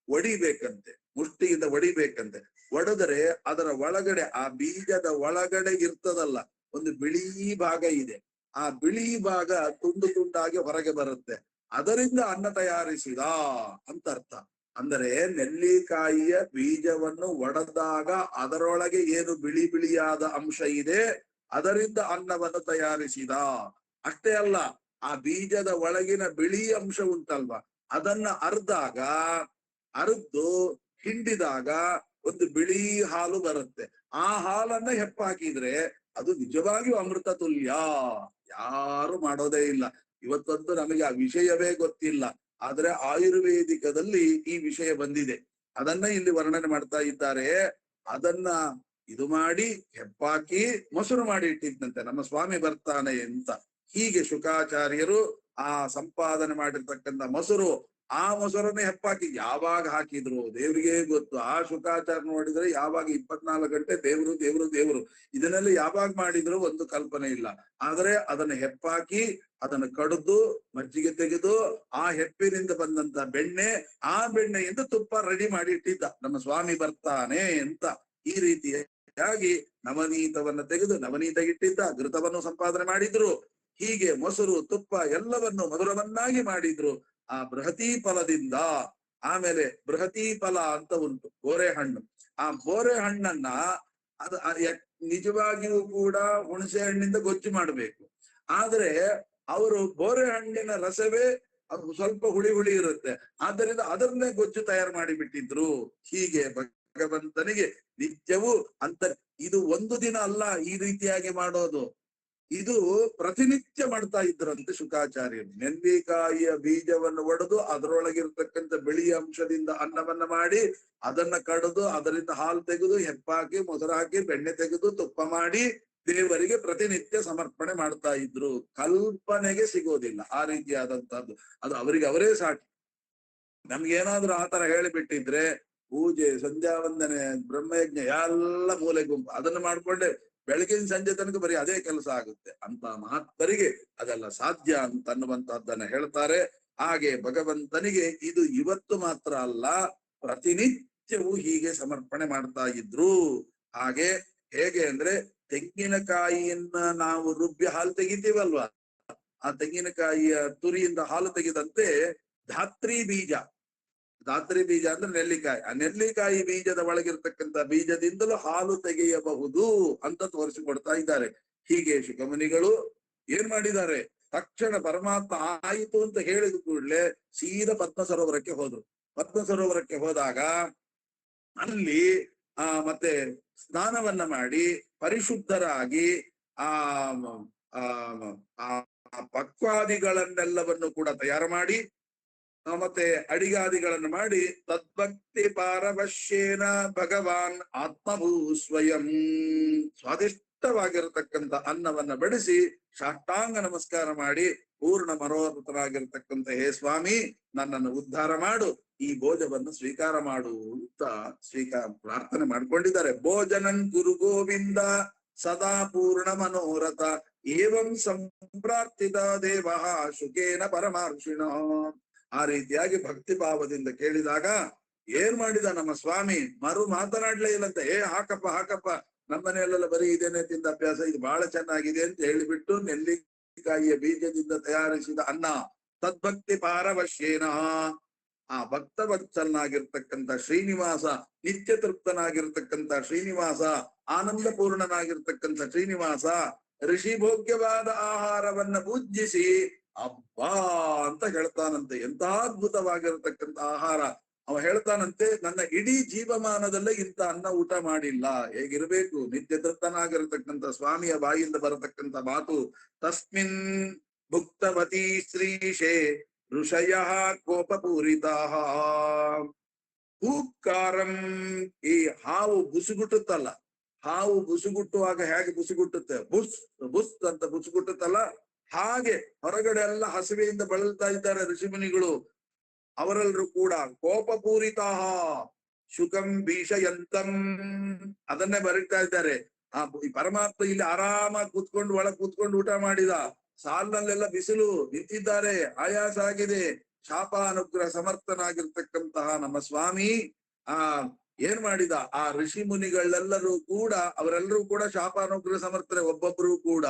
ಒಡಿಬೇಕಂತೆ, ಮುಷ್ಟಿಯಿಂದ ಒಡಿಬೇಕಂತೆ. ಒಡೆದರೆ ಅದರ ಒಳಗಡೆ, ಆ ಬೀಜದ ಒಳಗಡೆ ಇರ್ತದಲ್ಲ, ಒಂದು ಬಿಳಿ ಭಾಗ ಇದೆ. ಆ ಬಿಳಿ ಭಾಗ ತುಂಡು ತುಂಡಾಗಿ ಹೊರಗೆ ಬರುತ್ತೆ. ಅದರಿಂದ ಅನ್ನ ತಯಾರಿಸಿದ ಅಂತ ಅರ್ಥ. ಅಂದರೆ ನೆಲ್ಲಿಕಾಯಿಯ ಬೀಜವನ್ನು ಒಡೆದಾಗ ಅದರೊಳಗೆ ಏನು ಬಿಳಿ ಬಿಳಿಯಾದ ಅಂಶ ಇದೆ, ಅದರಿಂದ ಅನ್ನವನ್ನು ತಯಾರಿಸಿದ. ಅಷ್ಟೇ ಅಲ್ಲ, ಆ ಬೀಜದ ಒಳಗಿನ ಬಿಳಿ ಅಂಶ ಉಂಟಲ್ವಾ, ಅದನ್ನ ಅರ್ದು ಹಿಂಡಿದಾಗ ಒಂದು ಬಿಳಿ ಹಾಲು ಬರುತ್ತೆ. ಆ ಹಾಲನ್ನ ಹೆಪ್ಪಾಕಿದ್ರೆ ಅದು ನಿಜವಾಗಿಯೂ ಅಮೃತ ತುಲ್ಯ. ಯಾರು ಮಾಡೋದೇ ಇಲ್ಲ. ಇವತ್ತಂತೂ ನಮಗೆ ಆ ವಿಷಯವೇ ಗೊತ್ತಿಲ್ಲ. ಆದ್ರೆ ಆಯುರ್ವೇದಿಕದಲ್ಲಿ ಈ ವಿಷಯ ಬಂದಿದೆ. ಅದನ್ನ ಇಲ್ಲಿ ವರ್ಣನೆ ಮಾಡ್ತಾ ಇದ್ದಾರೆ. ಅದನ್ನ ಇದು ಮಾಡಿ ಹೆಪ್ಪಾಕಿ ಮೊಸರು ಮಾಡಿ ಇಟ್ಟಿದ್ದಂತೆ ನಮ್ಮ ಸ್ವಾಮಿ ಬರ್ತಾನೆ ಅಂತ. ಹೀಗೆ ಶುಕಾಚಾರ್ಯರು ಆ ಸಂಪಾದನೆ ಮಾಡಿರ್ತಕ್ಕಂಥ ಮೊಸರು, ಆ ಮೊಸರನ್ನೇ ಹೆಪ್ಪಾಕಿ ಯಾವಾಗ ಹಾಕಿದ್ರು ದೇವ್ರಿಗೆ ಗೊತ್ತು. ಆ ಶುಕಾಚಾರ ನೋಡಿದ್ರೆ ಯಾವಾಗ 24 ಗಂಟೆ ದೇವ್ರು ದೇವ್ರು ದೇವ್ರು, ಇದನ್ನೆಲ್ಲ ಯಾವಾಗ ಮಾಡಿದ್ರು ಒಂದು ಕಲ್ಪನೆ ಇಲ್ಲ. ಆದ್ರೆ ಅದನ್ನ ಹೆಪ್ಪಾಕಿ ಅದನ್ನು ಕಡಿದು ಮಜ್ಜಿಗೆ ತೆಗೆದು ಆ ಹೆಪ್ಪಿನಿಂದ ಬಂದಂತ ಬೆಣ್ಣೆ, ಆ ಬೆಣ್ಣೆಯಿಂದ ತುಪ್ಪ ರೆಡಿ ಮಾಡಿ ಇಟ್ಟಿದ್ದ ನಮ್ಮ ಸ್ವಾಮಿ ಬರ್ತಾನೆ ಅಂತ. ಈ ರೀತಿಯಾಗಿ ನವನೀತವನ್ನ ತೆಗೆದು ನವನೀತ ಇಟ್ಟಿದ್ದ, ಘೃತವನ್ನು ಸಂಪಾದನೆ ಮಾಡಿದ್ರು. ಹೀಗೆ ಮೊಸರು ತುಪ್ಪ ಎಲ್ಲವನ್ನು ಮಧುರವನ್ನಾಗಿ ಮಾಡಿದ್ರು ಆ ಬೃಹತಿ ಫಲದಿಂದ. ಆಮೇಲೆ ಬೃಹತಿ ಫಲ ಅಂತ ಉಂಟು, ಬೋರೆ ಹಣ್ಣು. ಆ ಬೋರೆ ಹಣ್ಣನ್ನ ನಿಜವಾಗಿಯೂ ಕೂಡ ಹುಣಸೆ ಹಣ್ಣಿಂದ ಗೊಜ್ಜು ಮಾಡಬೇಕು. ಆದ್ರೆ ಅವರು ಬೋರೆ ಹಣ್ಣಿನ ರಸವೇ ಅದು ಸ್ವಲ್ಪ ಹುಳಿ ಹುಳಿ ಇರುತ್ತೆ, ಆದ್ದರಿಂದ ಅದನ್ನೇ ಗೊಜ್ಜು ತಯಾರು ಮಾಡಿ ಬಿಟ್ಟಿದ್ರು. ಹೀಗೆ ಭಗವಂತನಿಗೆ ನಿತ್ಯವೂ ಅಂತ. ಇದು ಒಂದು ದಿನ ಅಲ್ಲ ಈ ರೀತಿಯಾಗಿ ಮಾಡೋದು, ಇದು ಪ್ರತಿನಿತ್ಯ ಮಾಡ್ತಾ ಇದ್ರಂತೆ ಶುಕಾಚಾರ್ಯರು. ನೆಲ್ಲಿಕಾಯಿಯ ಬೀಜವನ್ನು ಒಡೆದು ಅದರೊಳಗಿರ್ತಕ್ಕಂಥ ಬಿಳಿಯ ಅಂಶದಿಂದ ಅನ್ನವನ್ನ ಮಾಡಿ ಅದನ್ನ ಕಡಿದು ಅದರಿಂದ ಹಾಲು ತೆಗೆದು ಹೆಪ್ಪಾಕಿ ಮೊಸರು ಹಾಕಿ ಬೆಣ್ಣೆ ತೆಗೆದು ತುಪ್ಪ ಮಾಡಿ ದೇವರಿಗೆ ಪ್ರತಿನಿತ್ಯ ಸಮರ್ಪಣೆ ಮಾಡ್ತಾ ಇದ್ರು. ಕಲ್ಪನೆಗೆ ಸಿಗೋದಿಲ್ಲ ಆ ರೀತಿಯಾದಂತಹದ್ದು. ಅದು ಅವರಿಗೆ ಅವರೇ ಸಾಟಿ. ನಮ್ಗೇನಾದ್ರೂ ಆತರ ಹೇಳಿಬಿಟ್ಟಿದ್ರೆ ಪೂಜೆ, ಸಂಧ್ಯಾ ವಂದನೆ, ಬ್ರಹ್ಮಯಜ್ಞ ಎಲ್ಲ ಮೂಲೆ ಗುಂಪು ಅದನ್ನ ಮಾಡ್ಕೊಂಡೆ ಬೆಳಗಿನ ಸಂಜೆ ತನಕ ಬರೀ ಅದೇ ಕೆಲಸ ಆಗುತ್ತೆ. ಅಂತ ಮಹಾತ್ಮರಿಗೆ ಅದೆಲ್ಲ ಸಾಧ್ಯ ಅಂತ ಅನ್ನುವಂತಹದ್ದನ್ನ ಹೇಳ್ತಾರೆ. ಹಾಗೆ ಭಗವಂತನಿಗೆ ಇದು ಇವತ್ತು ಮಾತ್ರ ಅಲ್ಲ, ಪ್ರತಿನಿತ್ಯವೂ ಹೀಗೆ ಸಮರ್ಪಣೆ ಮಾಡ್ತಾ ಇದ್ರು. ಹಾಗೆ ಹೇಗೆ ಅಂದ್ರೆ ತೆಂಗಿನಕಾಯಿಯನ್ನ ನಾವು ರುಬ್ಬಿ ಹಾಲು ತೆಗಿತೀವಲ್ವಾ, ಆ ತೆಂಗಿನಕಾಯಿಯ ತುರಿಯಿಂದ ಹಾಲು ತೆಗೆದಂತೆ ಧಾತ್ರಿ ಬೀಜ ಅಂದ್ರೆ ನೆಲ್ಲಿಕಾಯಿ, ಆ ನೆಲ್ಲಿಕಾಯಿ ಬೀಜದ ಒಳಗಿರ್ತಕ್ಕಂಥ ಬೀಜದಿಂದಲೂ ಹಾಲು ತೆಗೆಯಬಹುದು ಅಂತ ತೋರಿಸಿಕೊಡ್ತಾ ಇದ್ದಾರೆ. ಹೀಗೆ ಶುಕಮುನಿಗಳು ಏನ್ ಮಾಡಿದ್ದಾರೆ, ತಕ್ಷಣ ಪರಮಾತ್ಮ ಆಯಿತು ಅಂತ ಹೇಳಿದ ಕೂಡಲೇ ಸೀದಾ ಪದ್ಮ ಸರೋವರಕ್ಕೆ ಹೋದ್ರು. ಪದ್ಮ ಸರೋವರಕ್ಕೆ ಹೋದಾಗ ಅಲ್ಲಿ ಮತ್ತೆ ಸ್ನಾನವನ್ನ ಮಾಡಿ ಪರಿಶುದ್ಧರಾಗಿ ಆ ಪಕ್ವಾದಿಗಳನ್ನೆಲ್ಲವನ್ನು ಕೂಡ ತಯಾರು ಮಾಡಿ ಮತ್ತೆ ಅಡಿಗಾದಿಗಳನ್ನು ಮಾಡಿ ತದ್ಭಕ್ತಿ ಪಾರವಶ್ಯೇನ ಭಗವಾನ್ ಆತ್ಮಭೂ ಸ್ವಯಂ ಸ್ವಾದಿಷ್ಟವಾಗಿರತಕ್ಕಂಥ ಅನ್ನವನ್ನ ಬಡಿಸಿ ಸಾಷ್ಟಾಂಗ ನಮಸ್ಕಾರ ಮಾಡಿ ಪೂರ್ಣ ಮನೋರಥರಾಗಿರ್ತಕ್ಕಂಥ ಹೇ ಸ್ವಾಮಿ ನನ್ನನ್ನು ಉದ್ಧಾರ ಮಾಡು, ಈ ಭೋಜವನ್ನು ಸ್ವೀಕಾರ ಮಾಡು ಅಂತ ಪ್ರಾರ್ಥನೆ ಮಾಡ್ಕೊಂಡಿದ್ದಾರೆ. ಭೋಜನನ್ ಗುರು ಗೋವಿಂದ ಸದಾ ಪೂರ್ಣ ಮನೋರಥ ಏವಂ ಸಂಪ್ರಾರ್ಥಿತ ದೇವ ಶುಕೇನ ಪರಮಾರ್ಷಿಣ. ಆ ರೀತಿಯಾಗಿ ಭಕ್ತಿ ಭಾವದಿಂದ ಕೇಳಿದಾಗ ಏನ್ ಮಾಡಿದ ನಮ್ಮ ಸ್ವಾಮಿ, ಮಾತನಾಡ್ಲೇ ಇಲ್ಲಂತ, ಹಾಕಪ್ಪ ನಮ್ಮನೆಯಲ್ಲೆಲ್ಲ ಬರೀ ಇದೇನೆ ತಿಂದ ಅಭ್ಯಾಸ, ಇದು ಬಹಳ ಚೆನ್ನಾಗಿದೆ ಅಂತ ಹೇಳಿಬಿಟ್ಟು ನೆಲ್ಲಿಕಾಯಿಯ ಬೀಜದಿಂದ ತಯಾರಿಸಿದ ಅನ್ನ ತದ್ಭಕ್ತಿ ಪಾರವಶ್ಯೇನ, ಆ ಭಕ್ತ ವತ್ಸಲನಾಗಿರ್ತಕ್ಕಂಥ ಶ್ರೀನಿವಾಸ, ನಿತ್ಯ ತೃಪ್ತನಾಗಿರ್ತಕ್ಕಂಥ ಶ್ರೀನಿವಾಸ, ಆನಂದ ಪೂರ್ಣನಾಗಿರ್ತಕ್ಕಂಥ ಶ್ರೀನಿವಾಸ ಋಷಿ ಭೋಗ್ಯವಾದ ಆಹಾರವನ್ನ ಪೂಜಿಸಿ ಅಬ್ಬಾ ಅಂತ ಹೇಳ್ತಾನಂತೆ. ಎಂತ ಅದ್ಭುತವಾಗಿರತಕ್ಕಂಥ ಆಹಾರ. ಅವ ಹೇಳ್ತಾನಂತೆ, ನನ್ನ ಇಡೀ ಜೀವಮಾನದಲ್ಲೇ ಇಂಥ ಅನ್ನ ಊಟ ಮಾಡಿಲ್ಲ. ಹೇಗಿರ್ಬೇಕು, ನಿತ್ಯ ತೃಪ್ತನಾಗಿರತಕ್ಕಂಥ ಸ್ವಾಮಿಯ ಬಾಯಿಂದ ಬರತಕ್ಕಂಥ ಮಾತು. ತಸ್ಮಿನ್ ಭುಕ್ತವತಿ ಶ್ರೀಶೇ ಋಷಯ ಕೋಪಪೂರಿತಾ ಹೂಕಾರಂ. ಈ ಹಾವು ಬುಸುಗುಟ್ಟುತ್ತಲ್ಲ, ಹಾವು ಬುಸುಗುಟ್ಟುವಾಗ ಹೇಗೆ ಬುಸುಗುಟ್ಟುತ್ತೆ, ಬುಸ್ ಬುಸ್ ಅಂತ ಬುಸುಗುಟ್ಟುತ್ತಲ್ಲ, ಹಾಗೆ ಹೊರಗಡೆ ಎಲ್ಲ ಹಸಿವೆಯಿಂದ ಬಳಲ್ತಾ ಇದ್ದಾರೆ ಋಷಿಮುನಿಗಳು. ಅವರೆಲ್ಲರೂ ಕೂಡ ಕೋಪಪೂರಿತಾ ಶುಕಂ ಭೀಷಯಂತಂ ಅದನ್ನೇ ಬರೀತಾ ಇದ್ದಾರೆ. ಈ ಪರಮಾತ್ಮ ಇಲ್ಲಿ ಆರಾಮಾಗಿ ಕೂತ್ಕೊಂಡು ಒಳಗ್ ಕೂತ್ಕೊಂಡು ಊಟ ಮಾಡಿದ. ಸಾಲಿನಲ್ಲೆಲ್ಲ ಬಿಸಿಲು ನಿಂತಿದ್ದಾರೆ, ಆಯಾಸ ಆಗಿದೆ. ಶಾಪ ಅನುಗ್ರಹ ಸಮರ್ಥನಾಗಿರ್ತಕ್ಕಂತಹ ನಮ್ಮ ಸ್ವಾಮಿ ಏನ್ ಮಾಡಿದ, ಆ ಋಷಿ ಮುನಿಗಳೆಲ್ಲರೂ ಕೂಡ ಅವರೆಲ್ಲರೂ ಕೂಡ ಶಾಪ ಅನುಗ್ರಹ ಸಮರ್ಥನೆ. ಒಬ್ಬೊಬ್ಬರು ಕೂಡ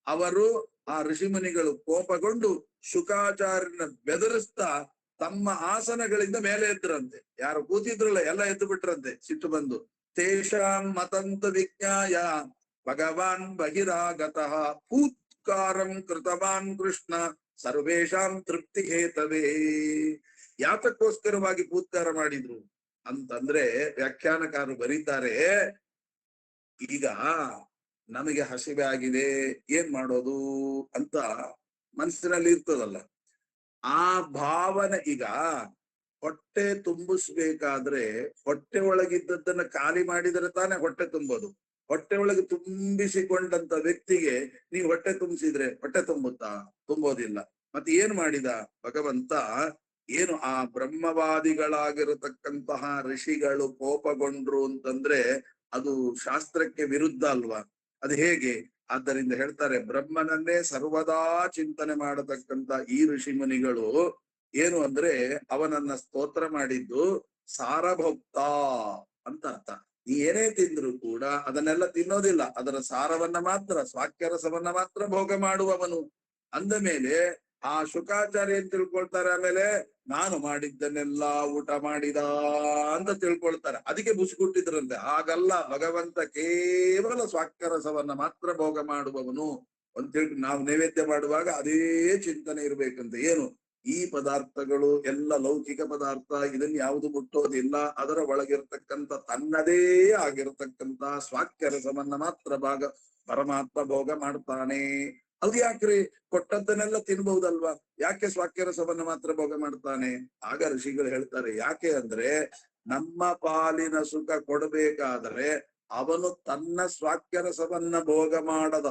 ಅವರು ಆ ಋಷಿ ಮುನಿಗಳು ಕೋಪಗೊಂಡು ಶುಕಾಚಾರ್ಯನ ಬೆದರಿಸ್ತಾ ತಮ್ಮ ಆಸನಗಳಿಂದ ಮೇಲೆ ಎದ್ರಂತೆ. ಯಾರು ಕೂತಿದ್ರಲ್ಲ ಎಲ್ಲ ಎದ್ದು ಬಿಟ್ರಂತೆ ಸಿಟ್ಟು ಬಂದು. ತೇಷಾಂ ಮತಂತ ವಿಜ್ಞಾಯ ಭಗವಾನ್ ಬಹಿರಾಗತಃ ಪೂತ್ಕಾರಂ ಕೃತವಾನ್ ಕೃಷ್ಣ ಸರ್ವೇಷಾಂ ತೃಪ್ತಿ ಹೇತವೇ. ಯಾತಕ್ಕೋಸ್ಕರವಾಗಿ ಪೂತ್ಕಾರ ಮಾಡಿದ್ರು ಅಂತಂದ್ರೆ ವ್ಯಾಖ್ಯಾನಕಾರರು ಬರೀತಾರೆ, ಈಗ ನಮಗೆ ಹಸಿವೆ ಆಗಿದೆ, ಏನ್ ಮಾಡೋದು ಅಂತ ಮನಸ್ಸಿನಲ್ಲಿ ಇರ್ತದಲ್ಲ, ಆ ಭಾವನೆ. ಈಗ ಹೊಟ್ಟೆ ತುಂಬಿಸ್ಬೇಕಾದ್ರೆ ಹೊಟ್ಟೆ ಒಳಗಿದ್ದದ್ದನ್ನ ಖಾಲಿ ಮಾಡಿದರೆ ತಾನೇ ಹೊಟ್ಟೆ ತುಂಬೋದು. ಹೊಟ್ಟೆ ಒಳಗೆ ತುಂಬಿಸಿಕೊಂಡಂತ ವ್ಯಕ್ತಿಗೆ ನೀವು ಹೊಟ್ಟೆ ತುಂಬಿಸಿದ್ರೆ ಹೊಟ್ಟೆ ತುಂಬುತ್ತಾ? ತುಂಬೋದಿಲ್ಲ. ಮತ್ತೆ ಏನ್ ಮಾಡಿದ ಭಗವಂತ, ಏನು ಆ ಬ್ರಹ್ಮವಾದಿಗಳಾಗಿರತಕ್ಕಂತಹ ಋಷಿಗಳು ಕೋಪಗೊಂಡ್ರು ಅಂತಂದ್ರೆ ಅದು ಶಾಸ್ತ್ರಕ್ಕೆ ವಿರುದ್ಧ ಅಲ್ವಾ? ಅದು ಹೇಗೆ? ಆದ್ದರಿಂದ ಹೇಳ್ತಾರೆ, ಬ್ರಹ್ಮನನ್ನೇ ಸರ್ವದಾ ಚಿಂತನೆ ಮಾಡತಕ್ಕಂತ ಈ ಋಷಿ ಮುನಿಗಳು ಏನು ಅಂದ್ರೆ ಅವನನ್ನ ಸ್ತೋತ್ರ ಮಾಡಿದ್ದು ಸಾರಭೋಕ್ತ ಅಂತ ಅರ್ಥ. ನೀ ಏನೇ ತಿಂದ್ರು ಕೂಡ ಅದನ್ನೆಲ್ಲ ತಿನ್ನೋದಿಲ್ಲ, ಅದರ ಸಾರವನ್ನ ಮಾತ್ರ, ಸ್ವಾಕ್ಯರಸವನ್ನ ಮಾತ್ರ ಭೋಗ ಮಾಡುವವನು. ಅಂದ ಮೇಲೆ ಆ ಶುಕಾಚಾರ್ಯ ಏನ್ ತಿಳ್ಕೊಳ್ತಾರೆ, ಆಮೇಲೆ ನಾನು ಮಾಡಿದ್ದನ್ನೆಲ್ಲಾ ಊಟ ಮಾಡಿದ ಅಂತ ತಿಳ್ಕೊಳ್ತಾರೆ. ಅದಕ್ಕೆ ಬುಸುಗುಟ್ಟಿದ್ರಂತೆ. ಹಾಗಲ್ಲ, ಭಗವಂತ ಕೇವಲ ಸ್ವಾಕ್ಯರಸವನ್ನ ಮಾತ್ರ ಭೋಗ ಮಾಡುವವನು ಅಂತ ನಾವು ನೈವೇದ್ಯ ಮಾಡುವಾಗ ಅದೇ ಚಿಂತನೆ ಇರ್ಬೇಕಂತ. ಏನು, ಈ ಪದಾರ್ಥಗಳು ಎಲ್ಲ ಲೌಕಿಕ ಪದಾರ್ಥ, ಇದನ್ನ ಯಾವುದು ಮುಟ್ಟೋದಿಲ್ಲ, ಅದರ ಒಳಗಿರ್ತಕ್ಕಂಥ ತನ್ನದೇ ಆಗಿರತಕ್ಕಂತ ಸ್ವಾಕ್ಯರಸವನ್ನ ಮಾತ್ರ ಪರಮಾತ್ಮ ಭೋಗ ಮಾಡ್ತಾನೆ. ಅದು ಯಾಕ್ರಿ, ಕೊಟ್ಟದ್ದನ್ನೆಲ್ಲ ತಿನ್ಬಹುದಲ್ವಾ, ಯಾಕೆ ಸ್ವಾಕ್ಯರಸವನ್ನ ಮಾತ್ರ ಭೋಗ ಮಾಡ್ತಾನೆ? ಆಗ ಋಷಿಗಳು ಹೇಳ್ತಾರೆ, ಯಾಕೆ ಅಂದ್ರೆ ನಮ್ಮ ಪಾಲಿನ ಸುಖ ಕೊಡಬೇಕಾದ್ರೆ ಅವನು ತನ್ನ ಸ್ವಾಕ್ಯರಸವನ್ನ ಭೋಗ ಮಾಡದ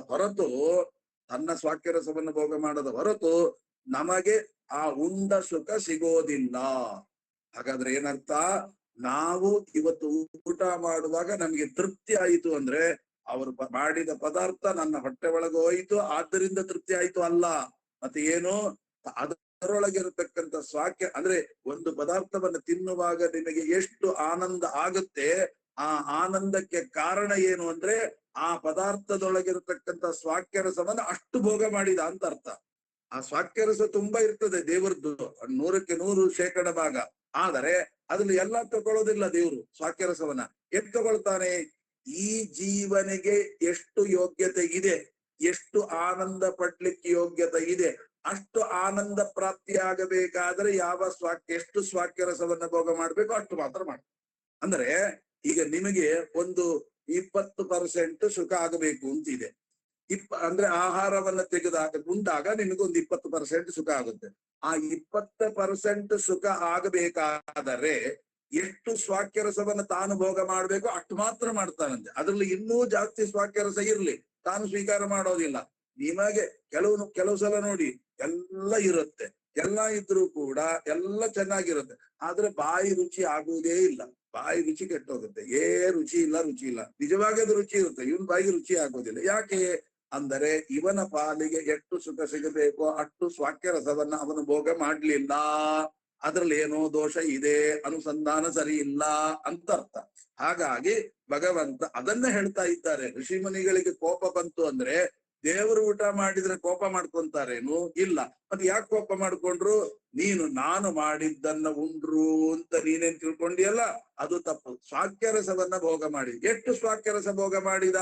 ಹೊರತು ನಮಗೆ ಆ ಉಂಡ ಸುಖ ಸಿಗೋದಿಲ್ಲ. ಹಾಗಾದ್ರೆ ಏನರ್ಥ, ನಾವು ಇವತ್ತು ಊಟ ಮಾಡುವಾಗ ನಮ್ಗೆ ತೃಪ್ತಿ ಆಯಿತು ಅಂದ್ರೆ ಅವರು ಮಾಡಿದ ಪದಾರ್ಥ ನನ್ನ ಹೊಟ್ಟೆ ಒಳಗೆ ಹೋಯಿತು, ಆದ್ದರಿಂದ ತೃಪ್ತಿ ಆಯ್ತು ಅಲ್ಲ. ಮತ್ತೆ ಏನು, ಅದರೊಳಗಿರತಕ್ಕಂಥ ಸ್ವಾಕ್ಯ ಅಂದ್ರೆ ಒಂದು ಪದಾರ್ಥವನ್ನು ತಿನ್ನುವಾಗ ನಿಮಗೆ ಎಷ್ಟು ಆನಂದ ಆಗುತ್ತೆ, ಆ ಆನಂದಕ್ಕೆ ಕಾರಣ ಏನು ಅಂದ್ರೆ ಆ ಪದಾರ್ಥದೊಳಗಿರತಕ್ಕಂಥ ಸ್ವಾಕ್ಯರಸವನ್ನ ಅಷ್ಟು ಭೋಗ ಮಾಡಿದ ಅಂತ ಅರ್ಥ. ಆ ಸ್ವಾಕ್ಯರಸ ತುಂಬಾ ಇರ್ತದೆ ದೇವರದ್ದು, 100% ಭಾಗ. ಆದರೆ ಅದ್ರಲ್ಲಿ ಎಲ್ಲಾ ತಗೊಳ್ಳೋದಿಲ್ಲ ದೇವ್ರು. ಸ್ವಾಕ್ಯರಸವನ್ನ ಎಷ್ಟು ತಗೊಳ್ತಾನೆ, ಈ ಜೀವನಿಗೆ ಎಷ್ಟು ಯೋಗ್ಯತೆ ಇದೆ, ಎಷ್ಟು ಆನಂದ ಪಡ್ಲಿಕ್ಕೆ ಯೋಗ್ಯತೆ ಇದೆ, ಅಷ್ಟು ಆನಂದ ಪ್ರಾಪ್ತಿಯಾಗಬೇಕಾದ್ರೆ ಎಷ್ಟು ಸ್ವಾಕ್ಯರಸವನ್ನ ಭೋಗ ಮಾಡ್ಬೇಕು ಅಷ್ಟು ಮಾತ್ರ ಮಾಡಿ. ಅಂದ್ರೆ ಈಗ ನಿಮಗೆ ಒಂದು 20% ಸುಖ ಆಗಬೇಕು ಅಂತಿದೆ. ಅಂದ್ರೆ ಆಹಾರವನ್ನ ಉಂಟಾಗ ನಿಮಗೊಂದು 20% ಸುಖ ಆಗುತ್ತೆ. ಆ 20% ಸುಖ ಆಗಬೇಕಾದರೆ ಎಷ್ಟು ಸ್ವಾಕ್ಯರಸವನ್ನ ತಾನು ಭೋಗ ಮಾಡ್ಬೇಕು ಅಷ್ಟು ಮಾತ್ರ ಮಾಡ್ತಾನಂತೆ. ಅದ್ರಲ್ಲಿ ಇನ್ನೂ ಜಾಸ್ತಿ ಸ್ವಾಕ್ಯರಸ ಇರ್ಲಿ ತಾನು ಸ್ವೀಕಾರ ಮಾಡೋದಿಲ್ಲ. ನಿಮಗೆ ಕೆಲವು ಸಲ ನೋಡಿ ಎಲ್ಲ ಇರುತ್ತೆ, ಎಲ್ಲ ಇದ್ರೂ ಕೂಡ ಎಲ್ಲ ಚೆನ್ನಾಗಿರುತ್ತೆ, ಆದ್ರೆ ಬಾಯಿ ರುಚಿ ಆಗುವುದೇ ಇಲ್ಲ. ಬಾಯಿ ರುಚಿ ಕೆಟ್ಟೋಗುತ್ತೆ, ರುಚಿ ಇಲ್ಲ. ನಿಜವಾಗಿ ಅದು ರುಚಿ ಇರುತ್ತೆ, ಇವನ್ ಬಾಯಿಗೆ ರುಚಿ ಆಗೋದಿಲ್ಲ. ಯಾಕೆ ಅಂದರೆ ಇವನ ಪಾಲಿಗೆ ಎಷ್ಟು ಸುಖ ಸಿಗಬೇಕೋ ಅಷ್ಟು ಸ್ವಾಕ್ಯರಸವನ್ನ ಅವನು ಭೋಗ ಮಾಡ್ಲಿಲ್ಲ. ಅದ್ರಲ್ಲಿ ಏನೋ ದೋಷ ಇದೆ, ಅನುಸಂಧಾನ ಸರಿ ಇಲ್ಲ ಅಂತ ಅರ್ಥ. ಹಾಗಾಗಿ ಭಗವಂತ ಅದನ್ನ ಹೇಳ್ತಾ ಇದ್ದಾರೆ. ಋಷಿಮುನಿಗಳಿಗೆ ಕೋಪ ಬಂತು ಅಂದ್ರೆ ದೇವರು ಊಟ ಮಾಡಿದ್ರೆ ಕೋಪ ಮಾಡ್ಕೊಂತಾರೇನು? ಇಲ್ಲ. ಮತ್ತೆ ಯಾಕೆ ಕೋಪ ಮಾಡ್ಕೊಂಡ್ರು? ನಾನು ಮಾಡಿದ್ದನ್ನ ಉಂಡ್ರು ಅಂತ ನೀನೇನ್ ತಿಳ್ಕೊಂಡಿಯಲ್ಲ, ಅದು ತಪ್ಪು. ಸ್ವಾಕ್ಯರಸವನ್ನ ಭೋಗ ಮಾಡಿ. ಎಷ್ಟು ಸ್ವಾಕ್ಯರಸ ಭೋಗ ಮಾಡಿದ?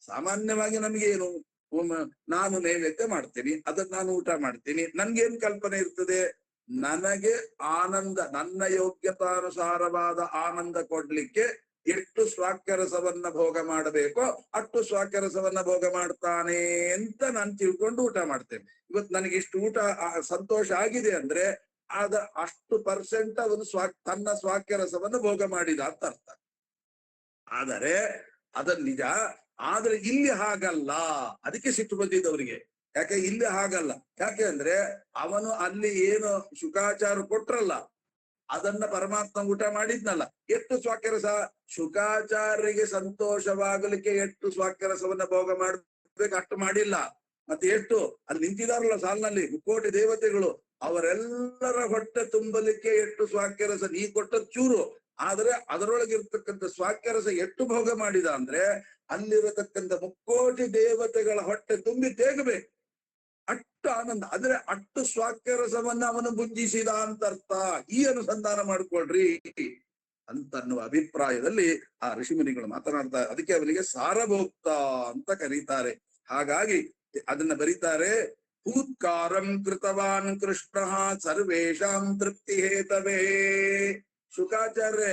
ಸಾಮಾನ್ಯವಾಗಿ ನಮ್ಗೇನು, ನಾನು ನೈವೇದ್ಯ ಮಾಡ್ತೀನಿ, ಅದನ್ನ ನಾನು ಊಟ ಮಾಡ್ತೀನಿ, ನನ್ಗೇನ್ ಕಲ್ಪನೆ ಇರ್ತದೆ? ನನಗೆ ಆನಂದ, ನನ್ನ ಯೋಗ್ಯತಾನುಸಾರವಾದ ಆನಂದ ಕೊಡ್ಲಿಕ್ಕೆ ಎಷ್ಟು ಸ್ವಾಕ್ಯರಸವನ್ನ ಭೋಗ ಮಾಡಬೇಕೋ ಅಷ್ಟು ಸ್ವಾಕ್ಯರಸವನ್ನ ಭೋಗ ಮಾಡ್ತಾನೆ ಅಂತ ನಾನು ತಿಳ್ಕೊಂಡು ಊಟ ಮಾಡ್ತೇನೆ. ಇವತ್ತು ನನಗೆ ಇಷ್ಟು ಊಟ ಸಂತೋಷ ಆಗಿದೆ ಅಂದ್ರೆ ಅಷ್ಟು % ಅವನು ತನ್ನ ಸ್ವಾಕ್ಯರಸವನ್ನ ಭೋಗ ಮಾಡಿದ ಅಂತ ಅರ್ಥ. ಆದರೆ ಅದನ್ನ ನಿಜ. ಆದ್ರೆ ಇಲ್ಲಿ ಹಾಗಲ್ಲ, ಅದಕ್ಕೆ ಸಿಟ್ಟು ಬಂದಿದ್ದವರಿಗೆ. ಯಾಕೆ ಇಲ್ಲಿ ಹಾಗಲ್ಲ? ಯಾಕೆ ಅಂದ್ರೆ ಅವನು ಅಲ್ಲಿ ಏನು ಶುಕಾಚಾರ ಕೊಟ್ರಲ್ಲ ಅದನ್ನ ಪರಮಾತ್ಮ ಊಟ ಮಾಡಿದ್ನಲ್ಲ. ಎಷ್ಟು ಸ್ವಾಕ್ಯರಸ? ಶುಕಾಚಾರ್ಯರಿಗೆ ಸಂತೋಷವಾಗಲಿಕ್ಕೆ ಎಷ್ಟು ಸ್ವಾಕ್ಯರಸವನ್ನ ಭೋಗ ಮಾಡ್ಬೇಕು ಅಷ್ಟು ಮಾಡಿಲ್ಲ. ಮತ್ತೆ ಎಷ್ಟು ಅಲ್ಲಿ ನಿಂತಿದಾರಲ್ಲ ಸಾಲಿನಲ್ಲಿ 1,000,000 ದೇವತೆಗಳು, ಅವರೆಲ್ಲರ ಹೊಟ್ಟೆ ತುಂಬಲಿಕ್ಕೆ ಎಷ್ಟು ಸ್ವಾಕ್ಯರಸ ನೀ ಕೊಟ್ಟದ್ ಚೂರು. ಆದ್ರೆ ಅದರೊಳಗಿರ್ತಕ್ಕಂಥ ಸ್ವಾಕ್ಯರಸ ಎಷ್ಟು ಭೋಗ ಮಾಡಿದ ಅಂದ್ರೆ ಅಲ್ಲಿರತಕ್ಕಂಥ 1,000,000 ದೇವತೆಗಳ ಹೊಟ್ಟೆ ತುಂಬಿ ತೇಗಬೇಕು ಅಷ್ಟು ಆನಂದ. ಆದ್ರೆ ಅಷ್ಟು ಸ್ವಾಕ್ಯರಸವನ್ನ ಅವನು ಭುಂಜಿಸಿದ ಅಂತ ಅರ್ಥ. ಈ ಅನುಸಂಧಾನ ಮಾಡ್ಕೊಳ್ರಿ ಅಂತನ್ನುವ ಅಭಿಪ್ರಾಯದಲ್ಲಿ ಆ ಋಷಿಮುನಿಗಳು ಮಾತನಾಡ್ತಾರೆ. ಅದಕ್ಕೆ ಅವನಿಗೆ ಸಾರಭೋಕ್ತ ಅಂತ ಕರೀತಾರೆ. ಹಾಗಾಗಿ ಅದನ್ನ ಬರೀತಾರೆ, ಭೂತ್ಕಾರಂ ಕೃತವಾನ್ ಕೃಷ್ಣ ಸರ್ವೇಷಾಂ ತೃಪ್ತಿ ಹೇತವೇ. ಶುಕಾಚಾರ್ಯ,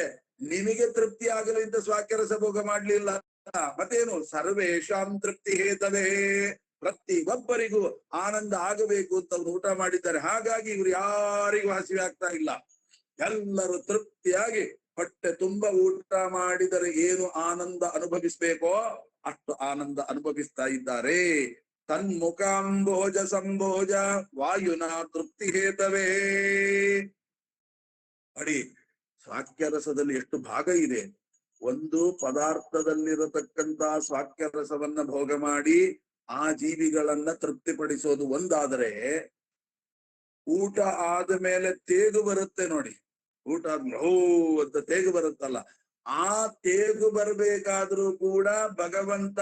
ನಿಮಗೆ ತೃಪ್ತಿ ಆಗಲು ಇಂಥ ಸ್ವಾಕ್ಯರಸ ಭೋಗ ಮಾಡ್ಲಿಲ್ಲ, ಮತ್ತೇನು? ಸರ್ವೇಷಾಂ ತೃಪ್ತಿ ಹೇತವೇ, ಪ್ರತಿ ಒಬ್ಬರಿಗೂ ಆನಂದ ಆಗಬೇಕು ಅಂತ ಅವ್ರು ಊಟ ಮಾಡಿದ್ದಾರೆ. ಹಾಗಾಗಿ ಇವ್ರು ಯಾರಿಗೂ ಹಸಿವೆ ಆಗ್ತಾ ಇಲ್ಲ, ಎಲ್ಲರೂ ತೃಪ್ತಿಯಾಗಿ ಹೊಟ್ಟೆ ತುಂಬಾ ಊಟ ಮಾಡಿದರೆ ಏನು ಆನಂದ ಅನುಭವಿಸ್ಬೇಕೋ ಅಷ್ಟು ಆನಂದ ಅನುಭವಿಸ್ತಾ ಇದ್ದಾರೆ. ತನ್ಮುಖಾಂಬೋಜ ಸಂಭೋಜ ವಾಯುನ ತೃಪ್ತಿ ಹೇತವೇ. ಅಡಿ ಸ್ವಾಕ್ಯರಸದಲ್ಲಿ ಎಷ್ಟು ಭಾಗ ಇದೆ. ಒಂದು ಪದಾರ್ಥದಲ್ಲಿರತಕ್ಕಂತ ಸ್ವಾಕ್ಯರಸವನ್ನ ಭೋಗ ಮಾಡಿ ಆ ಜೀವಿಗಳನ್ನ ತೃಪ್ತಿಪಡಿಸೋದು ಒಂದಾದರೆ, ಊಟ ಆದ ಮೇಲೆ ತೇಗು ಬರುತ್ತೆ ನೋಡಿ. ಊಟ ಆದ್ಮೇಲೆ ಅಂತ ತೇಗು ಬರುತ್ತಲ್ಲ, ಆ ತೇಗು ಬರ್ಬೇಕಾದ್ರೂ ಕೂಡ ಭಗವಂತ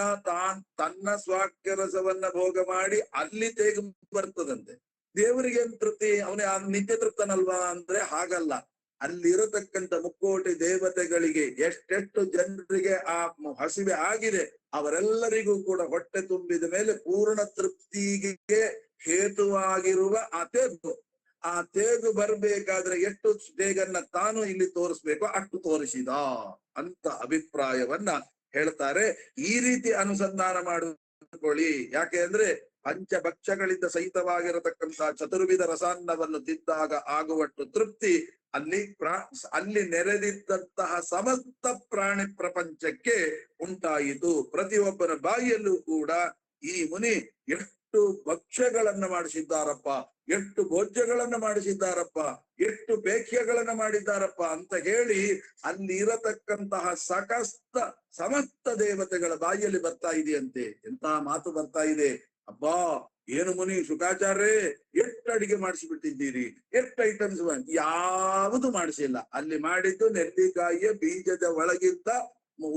ತನ್ನ ಸ್ವಾಕ್ಯರಸವನ್ನ ಭೋಗ ಮಾಡಿ ಅಲ್ಲಿ ತೇಗು ಬರ್ತದಂತೆ. ದೇವರಿಗೆ ತೃಪ್ತಿ, ಅವನೇ ನಿತ್ಯ ತೃಪ್ತನಲ್ವಾ ಅಂದ್ರೆ ಹಾಗಲ್ಲ. ಅಲ್ಲಿರತಕ್ಕಂಥ 1,000,000 ದೇವತೆಗಳಿಗೆ ಎಷ್ಟೆಷ್ಟು ಜನರಿಗೆ ಆ ಹಸಿವೆ ಆಗಿದೆ ಅವರೆಲ್ಲರಿಗೂ ಕೂಡ ಹೊಟ್ಟೆ ತುಂಬಿದ ಮೇಲೆ ಪೂರ್ಣ ತೃಪ್ತಿಗೆ ಹೇತುವಾಗಿರುವ ಆ ತೇಗು ಬರ್ಬೇಕಾದ್ರೆ ಎಷ್ಟು ತೇಗನ್ನ ತಾನು ಇಲ್ಲಿ ತೋರಿಸ್ಬೇಕೋ ಅಷ್ಟು ತೋರಿಸಿದ ಅಂತ ಅಭಿಪ್ರಾಯವನ್ನ ಹೇಳ್ತಾರೆ. ಈ ರೀತಿ ಅನುಸಂಧಾನ ಮಾಡಿಕೊಳ್ಳಿ. ಯಾಕೆ ಅಂದ್ರೆ ಪಂಚಭಕ್ಷಗಳಿಂದ ಸಹಿತವಾಗಿರತಕ್ಕಂತ ಚತುರ್ವಿಧ ರಸಾನ್ನವನ್ನು ತಿಂದಾಗ ಆಗುವಷ್ಟು ತೃಪ್ತಿ ಅಲ್ಲಿ ನೆರೆದಿದ್ದಂತಹ ಸಮಸ್ತ ಪ್ರಾಣಿ ಪ್ರಪಂಚಕ್ಕೆ ಉಂಟಾಯಿತು. ಪ್ರತಿಯೊಬ್ಬರ ಬಾಯಿಯಲ್ಲೂ ಕೂಡ ಈ ಮುನಿ ಎಷ್ಟು ಎಷ್ಟು ಭಕ್ಷ್ಯಗಳನ್ನ ಮಾಡಿಸಿದ್ದಾರಪ್ಪ, ಎಷ್ಟು ಭೋಜ್ಯಗಳನ್ನ ಮಾಡಿಸಿದ್ದಾರಪ್ಪ, ಎಷ್ಟು ಪೇಕ್ಷ್ಯಗಳನ್ನ ಮಾಡಿದ್ದಾರಪ್ಪ ಅಂತ ಹೇಳಿ ಅಲ್ಲಿ ಇರತಕ್ಕಂತಹ ಸಮಸ್ತ ದೇವತೆಗಳ ಬಾಯಿಯಲ್ಲಿ ಬರ್ತಾ ಇದೆಯಂತೆ. ಎಂತ ಮಾತು ಬರ್ತಾ ಇದೆ, ಅಬ್ಬಾ ಏನು ಮುನಿ ಶುಕಾಚಾರ್ಯರೇ, ಎಷ್ಟು ಅಡಿಗೆ ಮಾಡಿಸಿಬಿಟ್ಟಿದ್ದೀರಿ, ಎಷ್ಟು ಐಟಮ್ಸ್. ಯಾವುದು ಮಾಡಿಸಿಲ್ಲ, ಅಲ್ಲಿ ಮಾಡಿದ್ದು ನೆಲ್ಲಿಕಾಯಿಯ ಬೀಜದ ಒಳಗಿದ್ದ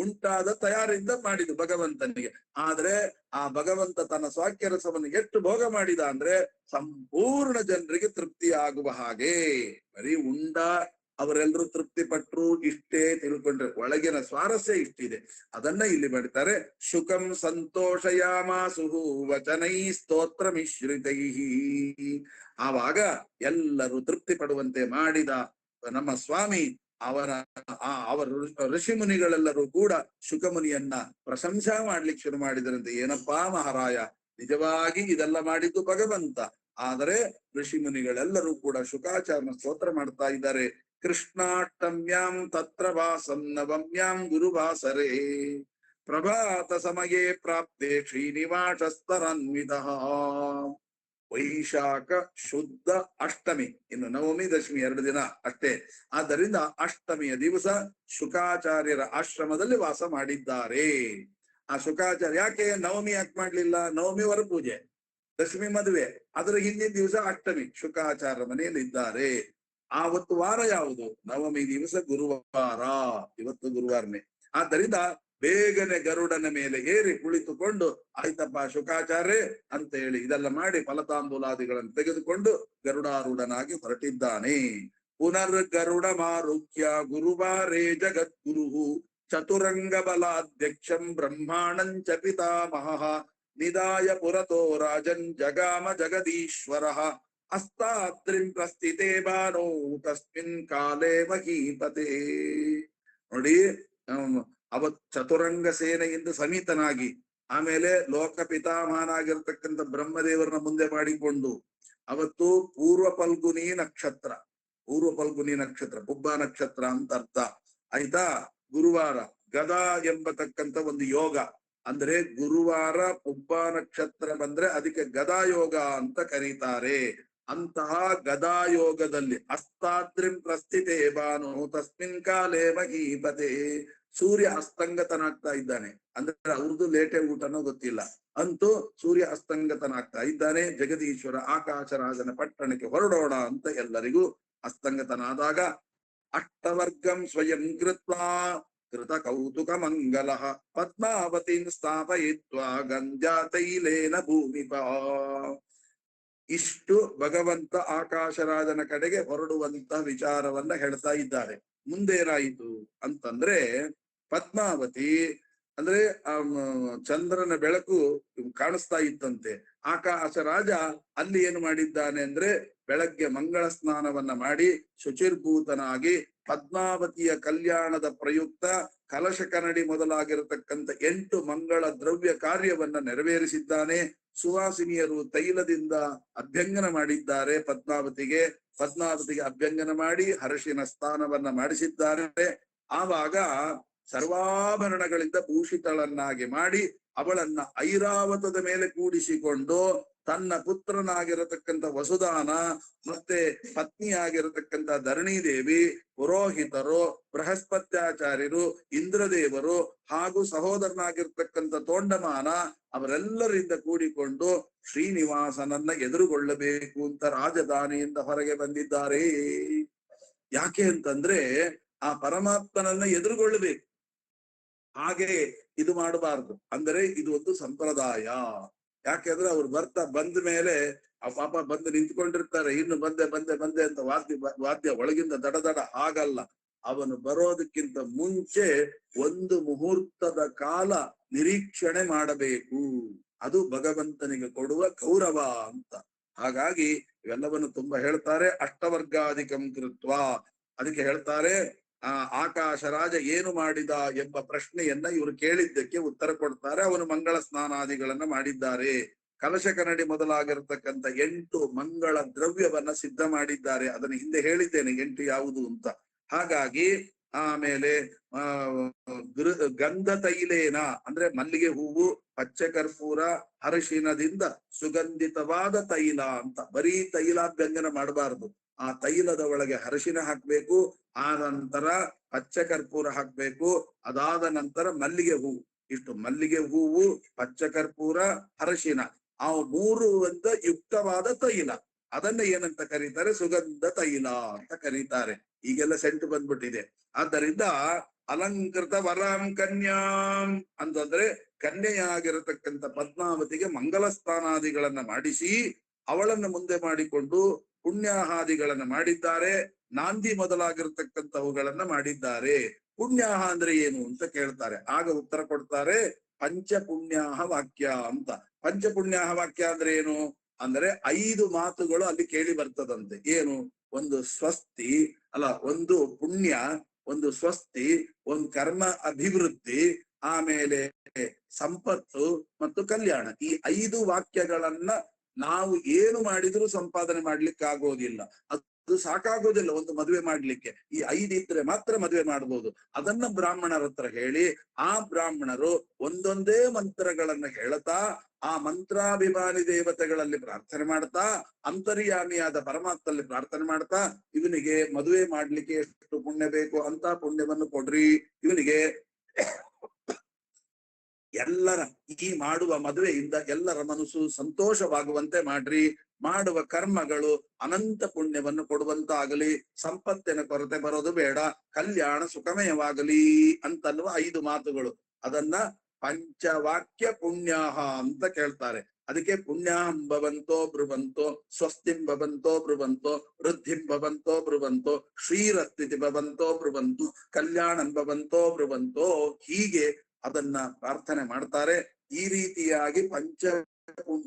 ಉಂಟಾದ ತಯಾರಿಂದ ಮಾಡಿದ್ದು ಭಗವಂತನಿಗೆ. ಆದ್ರೆ ಆ ಭಗವಂತ ತನ್ನ ಸ್ವಾಕ್ಯ ರಸವನ್ನು ಎಷ್ಟು ಭೋಗ ಮಾಡಿದ ಅಂದ್ರೆ ಸಂಪೂರ್ಣ ಜನರಿಗೆ ತೃಪ್ತಿ ಆಗುವ ಹಾಗೆ. ಬರೀ ಉಂಡ ಅವರೆಲ್ಲರೂ ತೃಪ್ತಿ ಪಟ್ರು ಇಷ್ಟೇ ತಿಳ್ಕೊಂಡ್ರೆ, ಒಳಗಿನ ಸ್ವಾರಸ್ಯ ಇಷ್ಟಿದೆ. ಅದನ್ನ ಇಲ್ಲಿ ಮಾಡ್ತಾರೆ. ಶುಕಂ ಸಂತೋಷಯಾಮಾಸುಹು ವಚನೈ ಸ್ತೋತ್ರ ಮಿಶ್ರಿತೈ. ಆವಾಗ ಎಲ್ಲರೂ ತೃಪ್ತಿ ಪಡುವಂತೆ ಮಾಡಿದ ನಮ್ಮ ಸ್ವಾಮಿ ಅವರ ಋಷಿ ಮುನಿಗಳೆಲ್ಲರೂ ಕೂಡ ಶುಕಮುನಿಯನ್ನ ಪ್ರಶಂಸಾ ಮಾಡ್ಲಿಕ್ಕೆ ಶುರು ಮಾಡಿದರಂತೆ. ಏನಪ್ಪಾ ಮಹಾರಾಯ, ನಿಜವಾಗಿ ಇದೆಲ್ಲ ಮಾಡಿದ್ದು ಭಗವಂತ. ಆದರೆ ಋಷಿ ಮುನಿಗಳೆಲ್ಲರೂ ಕೂಡ ಶುಕಾಚಾರ್ಯನ ಸ್ತೋತ್ರ ಮಾಡ್ತಾ ಇದ್ದಾರೆ. ಕೃಷ್ಣಾಷ್ಟಮ್ಯಾಂ ತತ್ರ ವಾಸಂ ನವಮ್ಯಾಂ ಗುರುವಾಸರೇ ಪ್ರಭಾತ ಸಮಯೇ ಪ್ರಾಪ್ತೆ ಶ್ರೀನಿವಾಸಸ್ತರಾನ್ವಿತಃ. ವೈಶಾಖ ಶುದ್ಧ ಅಷ್ಟಮಿ, ಇನ್ನು ನವಮಿ ದಶಮಿ 2 ದಿನ ಅಷ್ಟೇ. ಆದ್ದರಿಂದ ಅಷ್ಟಮಿಯ ದಿವಸ ಶುಕಾಚಾರ್ಯರ ಆಶ್ರಮದಲ್ಲಿ ವಾಸ ಮಾಡಿದ್ದಾರೆ. ಆ ಶುಕಾಚಾರ್ಯ ಯಾಕೆ ನವಮಿ ಯಾಕೆ ಮಾಡ್ಲಿಲ್ಲ? ನವಮಿ ವರ ಪೂಜೆ, ದಶಮಿ ಮದುವೆ, ಅದರ ಹಿಂದಿನ ದಿವಸ ಅಷ್ಟಮಿ, ಶುಕಾಚಾರ್ಯ ಮನೆಯಲ್ಲಿ ಇದ್ದಾರೆ. ಆವತ್ತು ವಾರ ಯಾವುದು? ನವಮಿ ದಿವಸ ಗುರುವಾರ. ಇವತ್ತು ಗುರುವಾರನೇ. ಆದ್ದರಿಂದ ಬೇಗನೆ ಗರುಡನ ಮೇಲೆ ಏರಿ ಕುಳಿತುಕೊಂಡು, ಆಯ್ತಪ್ಪ ಶುಕಾಚಾರ್ಯ ಅಂತ ಹೇಳಿ ಇದೆಲ್ಲ ಮಾಡಿ ಫಲತಾಂಬೂಲಾದಿಗಳನ್ನು ತೆಗೆದುಕೊಂಡು ಗರುಡಾರೂಢನಾಗಿ ಹೊರಟಿದ್ದಾನೆ. ಪುನರ್ ಗರುಡ ಮಾರುಖ್ಯ ಗುರುವಾರೇ ಜಗದ್ಗುರು ಚತುರಂಗ ಬಲಾಧ್ಯಕ್ಷಂ ಬ್ರಹ್ಮಾಣಂಚ ಪಿತಾಮಹ ನಿದಾಯ ಪುರತೋ ರಾಜನ್ ಜಗಾಮ ಜಗದೀಶ್ವರ ಅಸ್ತಾದ್ರಿಂ ಪ್ರಸ್ಥಿತೇ ಬಾನೋ ತಸ್ಮಿನ್ ಕಾಲೇ ಮಹೀಪತೆ. ನೋಡಿ, ಅವತ್ ಚತುರಂಗ ಸೇನೆಯಿಂದ ಸಮೇತನಾಗಿ, ಆಮೇಲೆ ಲೋಕ ಪಿತಾಮಹನಾಗಿರ್ತಕ್ಕಂಥ ಬ್ರಹ್ಮದೇವರನ್ನ ಮುಂದೆ ಮಾಡಿಕೊಂಡು, ಅವತ್ತು ಪೂರ್ವ ಫಲ್ಗುನಿ ನಕ್ಷತ್ರ, ಪುಬ್ಬ ನಕ್ಷತ್ರ ಅಂತ ಅರ್ಥ ಆಯ್ತಾ. ಗುರುವಾರ ಗದಾ ಎಂಬತಕ್ಕಂಥ ಒಂದು ಯೋಗ, ಅಂದ್ರೆ ಗುರುವಾರ ಪುಬ್ಬ ನಕ್ಷತ್ರ ಬಂದ್ರೆ ಅದಕ್ಕೆ ಗದಾ ಯೋಗ ಅಂತ ಕರೀತಾರೆ. ಅಂತಹ ಗದಾಯೋಗದಲ್ಲಿ ಅಸ್ತಾದ್ರಿಂ ಪ್ರಸ್ಥಿತೇ ಬಾನು ತಸ್ಮಿನ್ ಕಾಲೇ ಮಹೀಪತೆ. ಸೂರ್ಯ ಅಸ್ತಂಗತನಾಗ್ತಾ ಇದ್ದಾನೆ, ಅಂದ್ರೆ ಅವ್ರದ್ದು ಲೇಟೆ ಊಟನೋ ಗೊತ್ತಿಲ್ಲ, ಅಂತೂ ಸೂರ್ಯ ಅಸ್ತಂಗತನಾಗ್ತಾ ಇದ್ದಾನೆ. ಜಗದೀಶ್ವರ ಆಕಾಶರಾಜನ ಪಟ್ಟಣಕ್ಕೆ ಹೊರಡೋಣ ಅಂತ ಎಲ್ಲರಿಗೂ ಅಸ್ತಂಗತನಾದಾಗ, ಅಷ್ಟವರ್ಗಂ ಸ್ವಯಂ ಕೃತ್ವಾ ಕೃತ ಕೌತುಕ ಮಂಗಲ ಪದ್ಮಾವತಿನ್ ಸ್ಥಾಪಯಿತ್ವಾ ಗಂಜಾ ತೈಲೇನ ಭೂಮಿಪ. ಇಷ್ಟು ಭಗವಂತ ಆಕಾಶರಾಜನ ಕಡೆಗೆ ಹೊರಡುವಂತ ವಿಚಾರವನ್ನ ಹೇಳ್ತಾ ಇದ್ದಾರೆ. ಮುಂದೇನಾಯಿತು ಅಂತಂದ್ರೆ, ಪದ್ಮಾವತಿ ಅಂದ್ರೆ ಚಂದ್ರನ ಬೆಳಕು ಕಾಣಿಸ್ತಾ ಇತ್ತಂತೆ. ಆಕಾಶರಾಜ ಅಲ್ಲಿ ಏನು ಮಾಡಿದ್ದಾನೆ ಅಂದ್ರೆ, ಬೆಳಗ್ಗೆ ಮಂಗಳ ಸ್ನಾನವನ್ನ ಮಾಡಿ ಶುಚಿರ್ಭೂತನಾಗಿ ಪದ್ಮಾವತಿಯ ಕಲ್ಯಾಣದ ಪ್ರಯುಕ್ತ ಕಲಶ ಕನ್ನಡಿ ಮೊದಲಾಗಿರತಕ್ಕಂಥ 8 ಮಂಗಳ ದ್ರವ್ಯ ಕಾರ್ಯವನ್ನ ನೆರವೇರಿಸಿದ್ದಾನೆ. ಸುವಾಸಿನಿಯರು ತೈಲದಿಂದ ಅಭ್ಯಂಗನ ಮಾಡಿದ್ದಾರೆ ಪದ್ಮಾವತಿಗೆ ಅಭ್ಯಂಗನ ಮಾಡಿ ಹರಶಿನ ಸ್ಥಾನವನ್ನ ಮಾಡಿಸಿದ್ದಾರೆ. ಆವಾಗ ಸರ್ವಾಭರಣಗಳಿಂದ ಭೂಷಿತಳನ್ನಾಗಿ ಮಾಡಿ ಅವಳನ್ನ ಐರಾವತದ ಮೇಲೆ ಕೂಡಿಸಿಕೊಂಡು ತನ್ನ ಪುತ್ರನಾಗಿರತಕ್ಕಂಥ ವಸುದಾನ ಮತ್ತೆ ಪತ್ನಿಯಾಗಿರತಕ್ಕಂಥ ಧರಣಿದೇವಿ, ಪುರೋಹಿತರು, ಬೃಹಸ್ಪತ್ಯಾಚಾರ್ಯರು, ಇಂದ್ರದೇವರು ಹಾಗೂ ಸಹೋದರನಾಗಿರ್ತಕ್ಕಂಥ ತೋಂಡಮಾನ ಅವರೆಲ್ಲರಿಂದ ಕೂಡಿಕೊಂಡು ಶ್ರೀನಿವಾಸನನ್ನ ಎದುರುಗೊಳ್ಳಬೇಕು ಅಂತ ರಾಜಧಾನಿಯಿಂದ ಹೊರಗೆ ಬಂದಿದ್ದಾರೆ. ಯಾಕೆ ಅಂತಂದ್ರೆ ಆ ಪರಮಾತ್ಮನನ್ನ ಎದುರುಗೊಳ್ಳಬೇಕು, ಹಾಗೆ ಇದು ಮಾಡಬಾರ್ದು. ಅಂದರೆ ಇದು ಒಂದು ಸಂಪ್ರದಾಯ. ಯಾಕೆಂದ್ರೆ ಅವ್ರು ಬಂದ ಮೇಲೆ ಆ ಪಾಪ ಬಂದು ನಿಂತ್ಕೊಂಡಿರ್ತಾರೆ, ಇನ್ನು ಬಂದೆ ಅಂತ ವಾದ್ಯ ಒಳಗಿಂದ ದಡ ಆಗಲ್ಲ. ಅವನು ಬರೋದಕ್ಕಿಂತ ಮುಂಚೆ ಒಂದು ಮುಹೂರ್ತದ ಕಾಲ ನಿರೀಕ್ಷಣೆ ಮಾಡಬೇಕು. ಅದು ಭಗವಂತನಿಗೆ ಕೊಡುವ ಗೌರವ ಅಂತ. ಹಾಗಾಗಿ ಇವೆಲ್ಲವನ್ನು ತುಂಬಾ ಹೇಳ್ತಾರೆ. ಅಷ್ಟವರ್ಗಾಧಿಕಂ ಕೃತ್ವ, ಅದಕ್ಕೆ ಹೇಳ್ತಾರೆ ಆಕಾಶರಾಜ ಏನು ಮಾಡಿದ ಎಂಬ ಪ್ರಶ್ನೆಯನ್ನ ಇವರು ಕೇಳಿದ್ದಕ್ಕೆ ಉತ್ತರ ಕೊಡ್ತಾರೆ. ಅವನು ಮಂಗಳ ಸ್ನಾನಾದಿಗಳನ್ನ ಮಾಡಿದ್ದಾರೆ, ಕಲಶ ಕನ್ನಡಿ ಮೊದಲಾಗಿರ್ತಕ್ಕಂಥ 8 ಮಂಗಳ ದ್ರವ್ಯವನ್ನ ಸಿದ್ಧ ಮಾಡಿದ್ದಾರೆ. ಅದನ್ನ ಹಿಂದೆ ಹೇಳಿದ್ದೇನೆ 8 ಯಾವುದು ಅಂತ. ಹಾಗಾಗಿ ಆಮೇಲೆ ಆ ಗಂಧ ತೈಲೇನ ಅಂದ್ರೆ ಮಲ್ಲಿಗೆ ಹೂವು, ಪಚ್ಚೆ ಕರ್ಪೂರ, ಅರಿಶಿನದಿಂದ ಸುಗಂಧಿತವಾದ ತೈಲ ಅಂತ. ಬರೀ ತೈಲಾಭ್ಯಂಜನ ಮಾಡಬಾರದು. ಆ ತೈಲದ ಒಳಗೆ ಅರಿಶಿನ ಹಾಕ್ಬೇಕು, ಆ ನಂತರ ಪಚ್ಚೆ ಕರ್ಪೂರ ಹಾಕ್ಬೇಕು, ಅದಾದ ನಂತರ ಮಲ್ಲಿಗೆ ಹೂವು. ಇಷ್ಟು ಮಲ್ಲಿಗೆ ಹೂವು, ಪಚ್ಚೆ ಕರ್ಪೂರ, ಅರಿಶಿನ, ಆ ಮೂರು ಯುಕ್ತವಾದ ತೈಲ, ಅದನ್ನ ಏನಂತ ಕರೀತಾರೆ? ಸುಗಂಧ ತೈಲ ಅಂತ ಕರೀತಾರೆ. ಈಗೆಲ್ಲ ಸೆಂಟು ಬಂದ್ಬಿಟ್ಟಿದೆ. ಆದ್ದರಿಂದ ಅಲಂಕೃತ ವರಾಂ ಕನ್ಯಾಂ ಅಂತಂದ್ರೆ ಕನ್ಯೆಯಾಗಿರತಕ್ಕಂಥ ಪದ್ಮಾವತಿಗೆ ಮಂಗಲ ಸ್ಥಾನಾದಿಗಳನ್ನ ಮಾಡಿಸಿ ಅವಳನ್ನು ಮುಂದೆ ಮಾಡಿಕೊಂಡು ಪುಣ್ಯಾಹಾದಿಗಳನ್ನ ಮಾಡಿದ್ದಾರೆ. ನಾಂದಿ ಮೊದಲಾಗಿರ್ತಕ್ಕಂಥವುಗಳನ್ನ ಮಾಡಿದ್ದಾರೆ. ಪುಣ್ಯಾಹ ಅಂದ್ರೆ ಏನು ಅಂತ ಕೇಳ್ತಾರೆ. ಆಗ ಉತ್ತರ ಕೊಡ್ತಾರೆ, ಪಂಚಪುಣ್ಯಾಹ ವಾಕ್ಯ ಅಂತ. ಪಂಚಪುಣ್ಯಾಹ ವಾಕ್ಯ ಅಂದ್ರೆ ಏನು ಅಂದ್ರೆ 5 ಮಾತುಗಳು ಅಲ್ಲಿ ಕೇಳಿ ಬರ್ತದಂತೆ. ಏನು? ಒಂದು ಸ್ವಸ್ತಿ ಅಲ್ಲ, ಒಂದು ಪುಣ್ಯ, ಒಂದು ಸ್ವಸ್ತಿ, ಒಂದು ಕರ್ಮ ಅಭಿವೃದ್ಧಿ, ಆಮೇಲೆ ಸಂಪತ್ತು ಮತ್ತು ಕಲ್ಯಾಣ. ಈ 5 ವಾಕ್ಯಗಳನ್ನ ನಾವು ಏನು ಮಾಡಿದ್ರೂ ಸಂಪಾದನೆ ಮಾಡ್ಲಿಕ್ಕೆ ಆಗೋದಿಲ್ಲ. ಅದು ಸಾಕಾಗೋದಿಲ್ಲ ಒಂದು ಮದುವೆ ಮಾಡ್ಲಿಕ್ಕೆ. ಈ 5 ಇದ್ರೆ ಮಾತ್ರ ಮದುವೆ ಮಾಡ್ಬೋದು. ಅದನ್ನ ಬ್ರಾಹ್ಮಣರ ಹತ್ರ ಹೇಳಿ, ಆ ಬ್ರಾಹ್ಮಣರು ಒಂದೊಂದೇ ಮಂತ್ರಗಳನ್ನ ಹೇಳ್ತಾ, ಆ ಮಂತ್ರಾಭಿಮಾನಿ ದೇವತೆಗಳಲ್ಲಿ ಪ್ರಾರ್ಥನೆ ಮಾಡ್ತಾ, ಅಂತರ್ಯಾಮಿಯಾದ ಪರಮಾತ್ಮಲ್ಲಿ ಪ್ರಾರ್ಥನೆ ಮಾಡ್ತಾ, ಇವನಿಗೆ ಮದುವೆ ಮಾಡ್ಲಿಕ್ಕೆ ಎಷ್ಟು ಪುಣ್ಯ ಬೇಕು ಅಂತ ಪುಣ್ಯವನ್ನು ಕೊಡ್ರಿ, ಇವನಿಗೆ ಎಲ್ಲರ ಈ ಮಾಡುವ ಮದುವೆಯಿಂದ ಎಲ್ಲರ ಮನಸ್ಸು ಸಂತೋಷವಾಗುವಂತೆ ಮಾಡ್ರಿ, ಮಾಡುವ ಕರ್ಮಗಳು ಅನಂತ ಪುಣ್ಯವನ್ನು ಕೊಡುವಂತಾಗಲಿ, ಸಂಪತ್ತಿನ ಕೊರತೆ ಬರೋದು ಬೇಡ, ಕಲ್ಯಾಣ ಸುಖಮಯವಾಗಲಿ ಅಂತನ್ನುವ 5 ಮಾತುಗಳು. ಅದನ್ನ ಪಂಚವಾಕ್ಯ ಪುಣ್ಯಾಹ ಅಂತ ಕೇಳ್ತಾರೆ. ಅದಕ್ಕೆ ಪುಣ್ಯಾಹಂ ಭವಂತೋ ಬ್ರುವಂತೋ, ಸ್ವಸ್ತಿಂ ಭವಂತೋ ಬ್ರುವಂತೋ, ವೃದ್ಧಿಂ ಭವಂತೋ ಬ್ರುವಂತೋ, ಶ್ರೀರಸ್ಥಿತಿ ಭವಂತೋ ಬ್ರುವಂತು, ಕಲ್ಯಾಣಂ ಭವಂತೋ ಬ್ರುವಂತೋ, ಹೀಗೆ ಅದನ್ನ ಪ್ರಾರ್ಥನೆ ಮಾಡ್ತಾರೆ. ಈ ರೀತಿಯಾಗಿ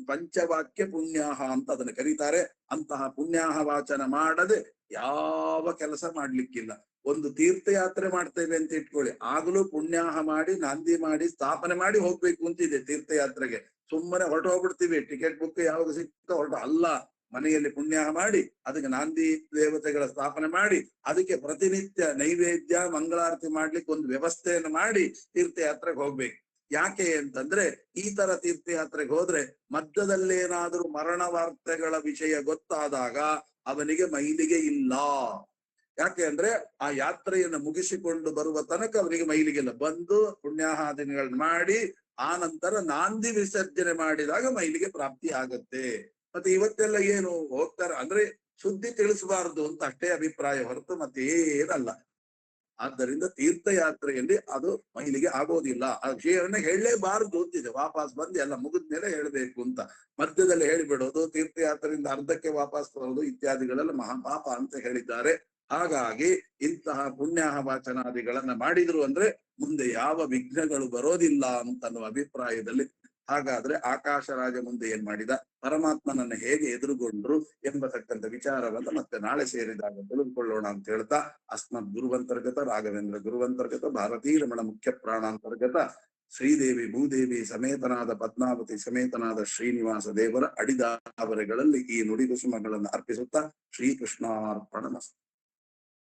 ಪಂಚವಾಕ್ಯ ಪುಣ್ಯಾಹ ಅಂತ ಅದನ್ನ ಕರೀತಾರೆ. ಅಂತಹ ಪುಣ್ಯಾಹ ವಾಚನ ಮಾಡದೆ ಯಾವ ಕೆಲಸ ಮಾಡ್ಲಿಕ್ಕಿಲ್ಲ. ಒಂದು ತೀರ್ಥಯಾತ್ರೆ ಮಾಡ್ತೇವೆ ಅಂತ ಇಟ್ಕೊಳ್ಳಿ, ಆಗಲೂ ಪುಣ್ಯಾಹ ಮಾಡಿ ನಾಂದಿ ಮಾಡಿ ಸ್ಥಾಪನೆ ಮಾಡಿ ಹೋಗ್ಬೇಕು ಅಂತಿದೆ ತೀರ್ಥಯಾತ್ರೆಗೆ. ಸುಮ್ಮನೆ ಹೊರಟೋಗ್ಬಿಡ್ತೀವಿ, ಟಿಕೆಟ್ ಬುಕ್ ಯಾವಾಗ ಸಿಕ್ತ ಹೊರಟ ಅಲ್ಲ. ಮನೆಯಲ್ಲಿ ಪುಣ್ಯಾಹ ಮಾಡಿ ಅದಕ್ಕೆ ನಾಂದಿ ದೇವತೆಗಳ ಸ್ಥಾಪನೆ ಮಾಡಿ ಅದಕ್ಕೆ ಪ್ರತಿನಿತ್ಯ ನೈವೇದ್ಯ ಮಂಗಳಾರತಿ ಮಾಡ್ಲಿಕ್ಕೆ ಒಂದು ವ್ಯವಸ್ಥೆಯನ್ನು ಮಾಡಿ ತೀರ್ಥಯಾತ್ರೆಗೆ ಹೋಗ್ಬೇಕು. ಯಾಕೆ ಅಂತಂದ್ರೆ ಈ ತರ ತೀರ್ಥಯಾತ್ರೆಗೆ ಹೋದ್ರೆ ಮಧ್ಯದಲ್ಲೇನಾದ್ರೂ ಮರಣ ವಾರ್ತೆಗಳ ವಿಷಯ ಗೊತ್ತಾದಾಗ ಅವನಿಗೆ ಮೈಲಿಗೆ ಇಲ್ಲ. ಯಾಕೆ ಅಂದ್ರೆ ಆ ಯಾತ್ರೆಯನ್ನು ಮುಗಿಸಿಕೊಂಡು ಬರುವ ತನಕ ಅವನಿಗೆ ಮೈಲಿಗೆ ಇಲ್ಲ. ಬಂದು ಪುಣ್ಯಾಹಾದಿಗಳನ್ನ ಮಾಡಿ ಆ ನಂತರ ನಾಂದಿ ವಿಸರ್ಜನೆ ಮಾಡಿದಾಗ ಮೈಲಿಗೆ ಪ್ರಾಪ್ತಿ ಆಗತ್ತೆ. ಮತ್ತೆ ಇವತ್ತೆಲ್ಲ ಏನು ಹೋಗ್ತಾರ ಅಂದ್ರೆ ಸುದ್ದಿ ತಿಳಿಸಬಾರದು ಅಂತ ಅಷ್ಟೇ ಅಭಿಪ್ರಾಯ ಹೊರತು ಮತ್ತೆ ಏನಲ್ಲ. ಆದ್ದರಿಂದ ತೀರ್ಥಯಾತ್ರೆಯಲ್ಲಿ ಅದು ಮೈಲಿಗೆ ಆಗೋದಿಲ್ಲ. ಆ ವಿಷಯವನ್ನ ಹೇಳಲೇಬಾರದು ಅಂತಿದೆ. ವಾಪಸ್ ಬಂದು ಎಲ್ಲ ಮುಗಿದ್ಮೇಲೆ ಹೇಳಬೇಕು ಅಂತ. ಮಧ್ಯದಲ್ಲಿ ಹೇಳಿಬಿಡೋದು, ತೀರ್ಥಯಾತ್ರೆಯಿಂದ ಅರ್ಧಕ್ಕೆ ವಾಪಸ್ ಬರೋದು ಇತ್ಯಾದಿಗಳೆಲ್ಲ ಮಹಾಪಾಪ ಅಂತ ಹೇಳಿದ್ದಾರೆ. ಹಾಗಾಗಿ ಇಂತಹ ಪುಣ್ಯಾಹ ವಾಚನಾದಿಗಳನ್ನ ಮಾಡಿದ್ರು ಅಂದ್ರೆ ಮುಂದೆ ಯಾವ ವಿಘ್ನಗಳು ಬರೋದಿಲ್ಲ ಅಂತನ್ನುವ ಅಭಿಪ್ರಾಯದಲ್ಲಿ. ಹಾಗಾದ್ರೆ ಆಕಾಶರಾಜ ಮುಂದೆ ಏನ್ ಮಾಡಿದ, ಪರಮಾತ್ಮನನ್ನ ಹೇಗೆ ಎದುರುಗೊಂಡ್ರು ಎಂಬತಕ್ಕಂಥ ವಿಚಾರವನ್ನ ಮತ್ತೆ ನಾಳೆ ಸೇರಿದಾಗ ತಿಳಿದುಕೊಳ್ಳೋಣ ಅಂತ ಹೇಳ್ತಾ, ಅಸ್ಮದ್ ಗುರುವಂತರ್ಗತ ರಾಘವೇಂದ್ರ ಗುರುವಂತರ್ಗತ ಭಾರತೀ ರಮಣ ಮುಖ್ಯ ಪ್ರಾಣಾಂತರ್ಗತ ಶ್ರೀದೇವಿ ಭೂದೇವಿ ಸಮೇತನಾದ ಪದ್ಮಾವತಿ ಸಮೇತನಾದ ಶ್ರೀನಿವಾಸ ದೇವರ ಅಡಿದಾವರೆಗಳಲ್ಲಿ ಈ ನುಡಿಗುಸುಮಗಳನ್ನು ಅರ್ಪಿಸುತ್ತಾ ಶ್ರೀಕೃಷ್ಣಾರ್ಪಣಮಸ್ತು.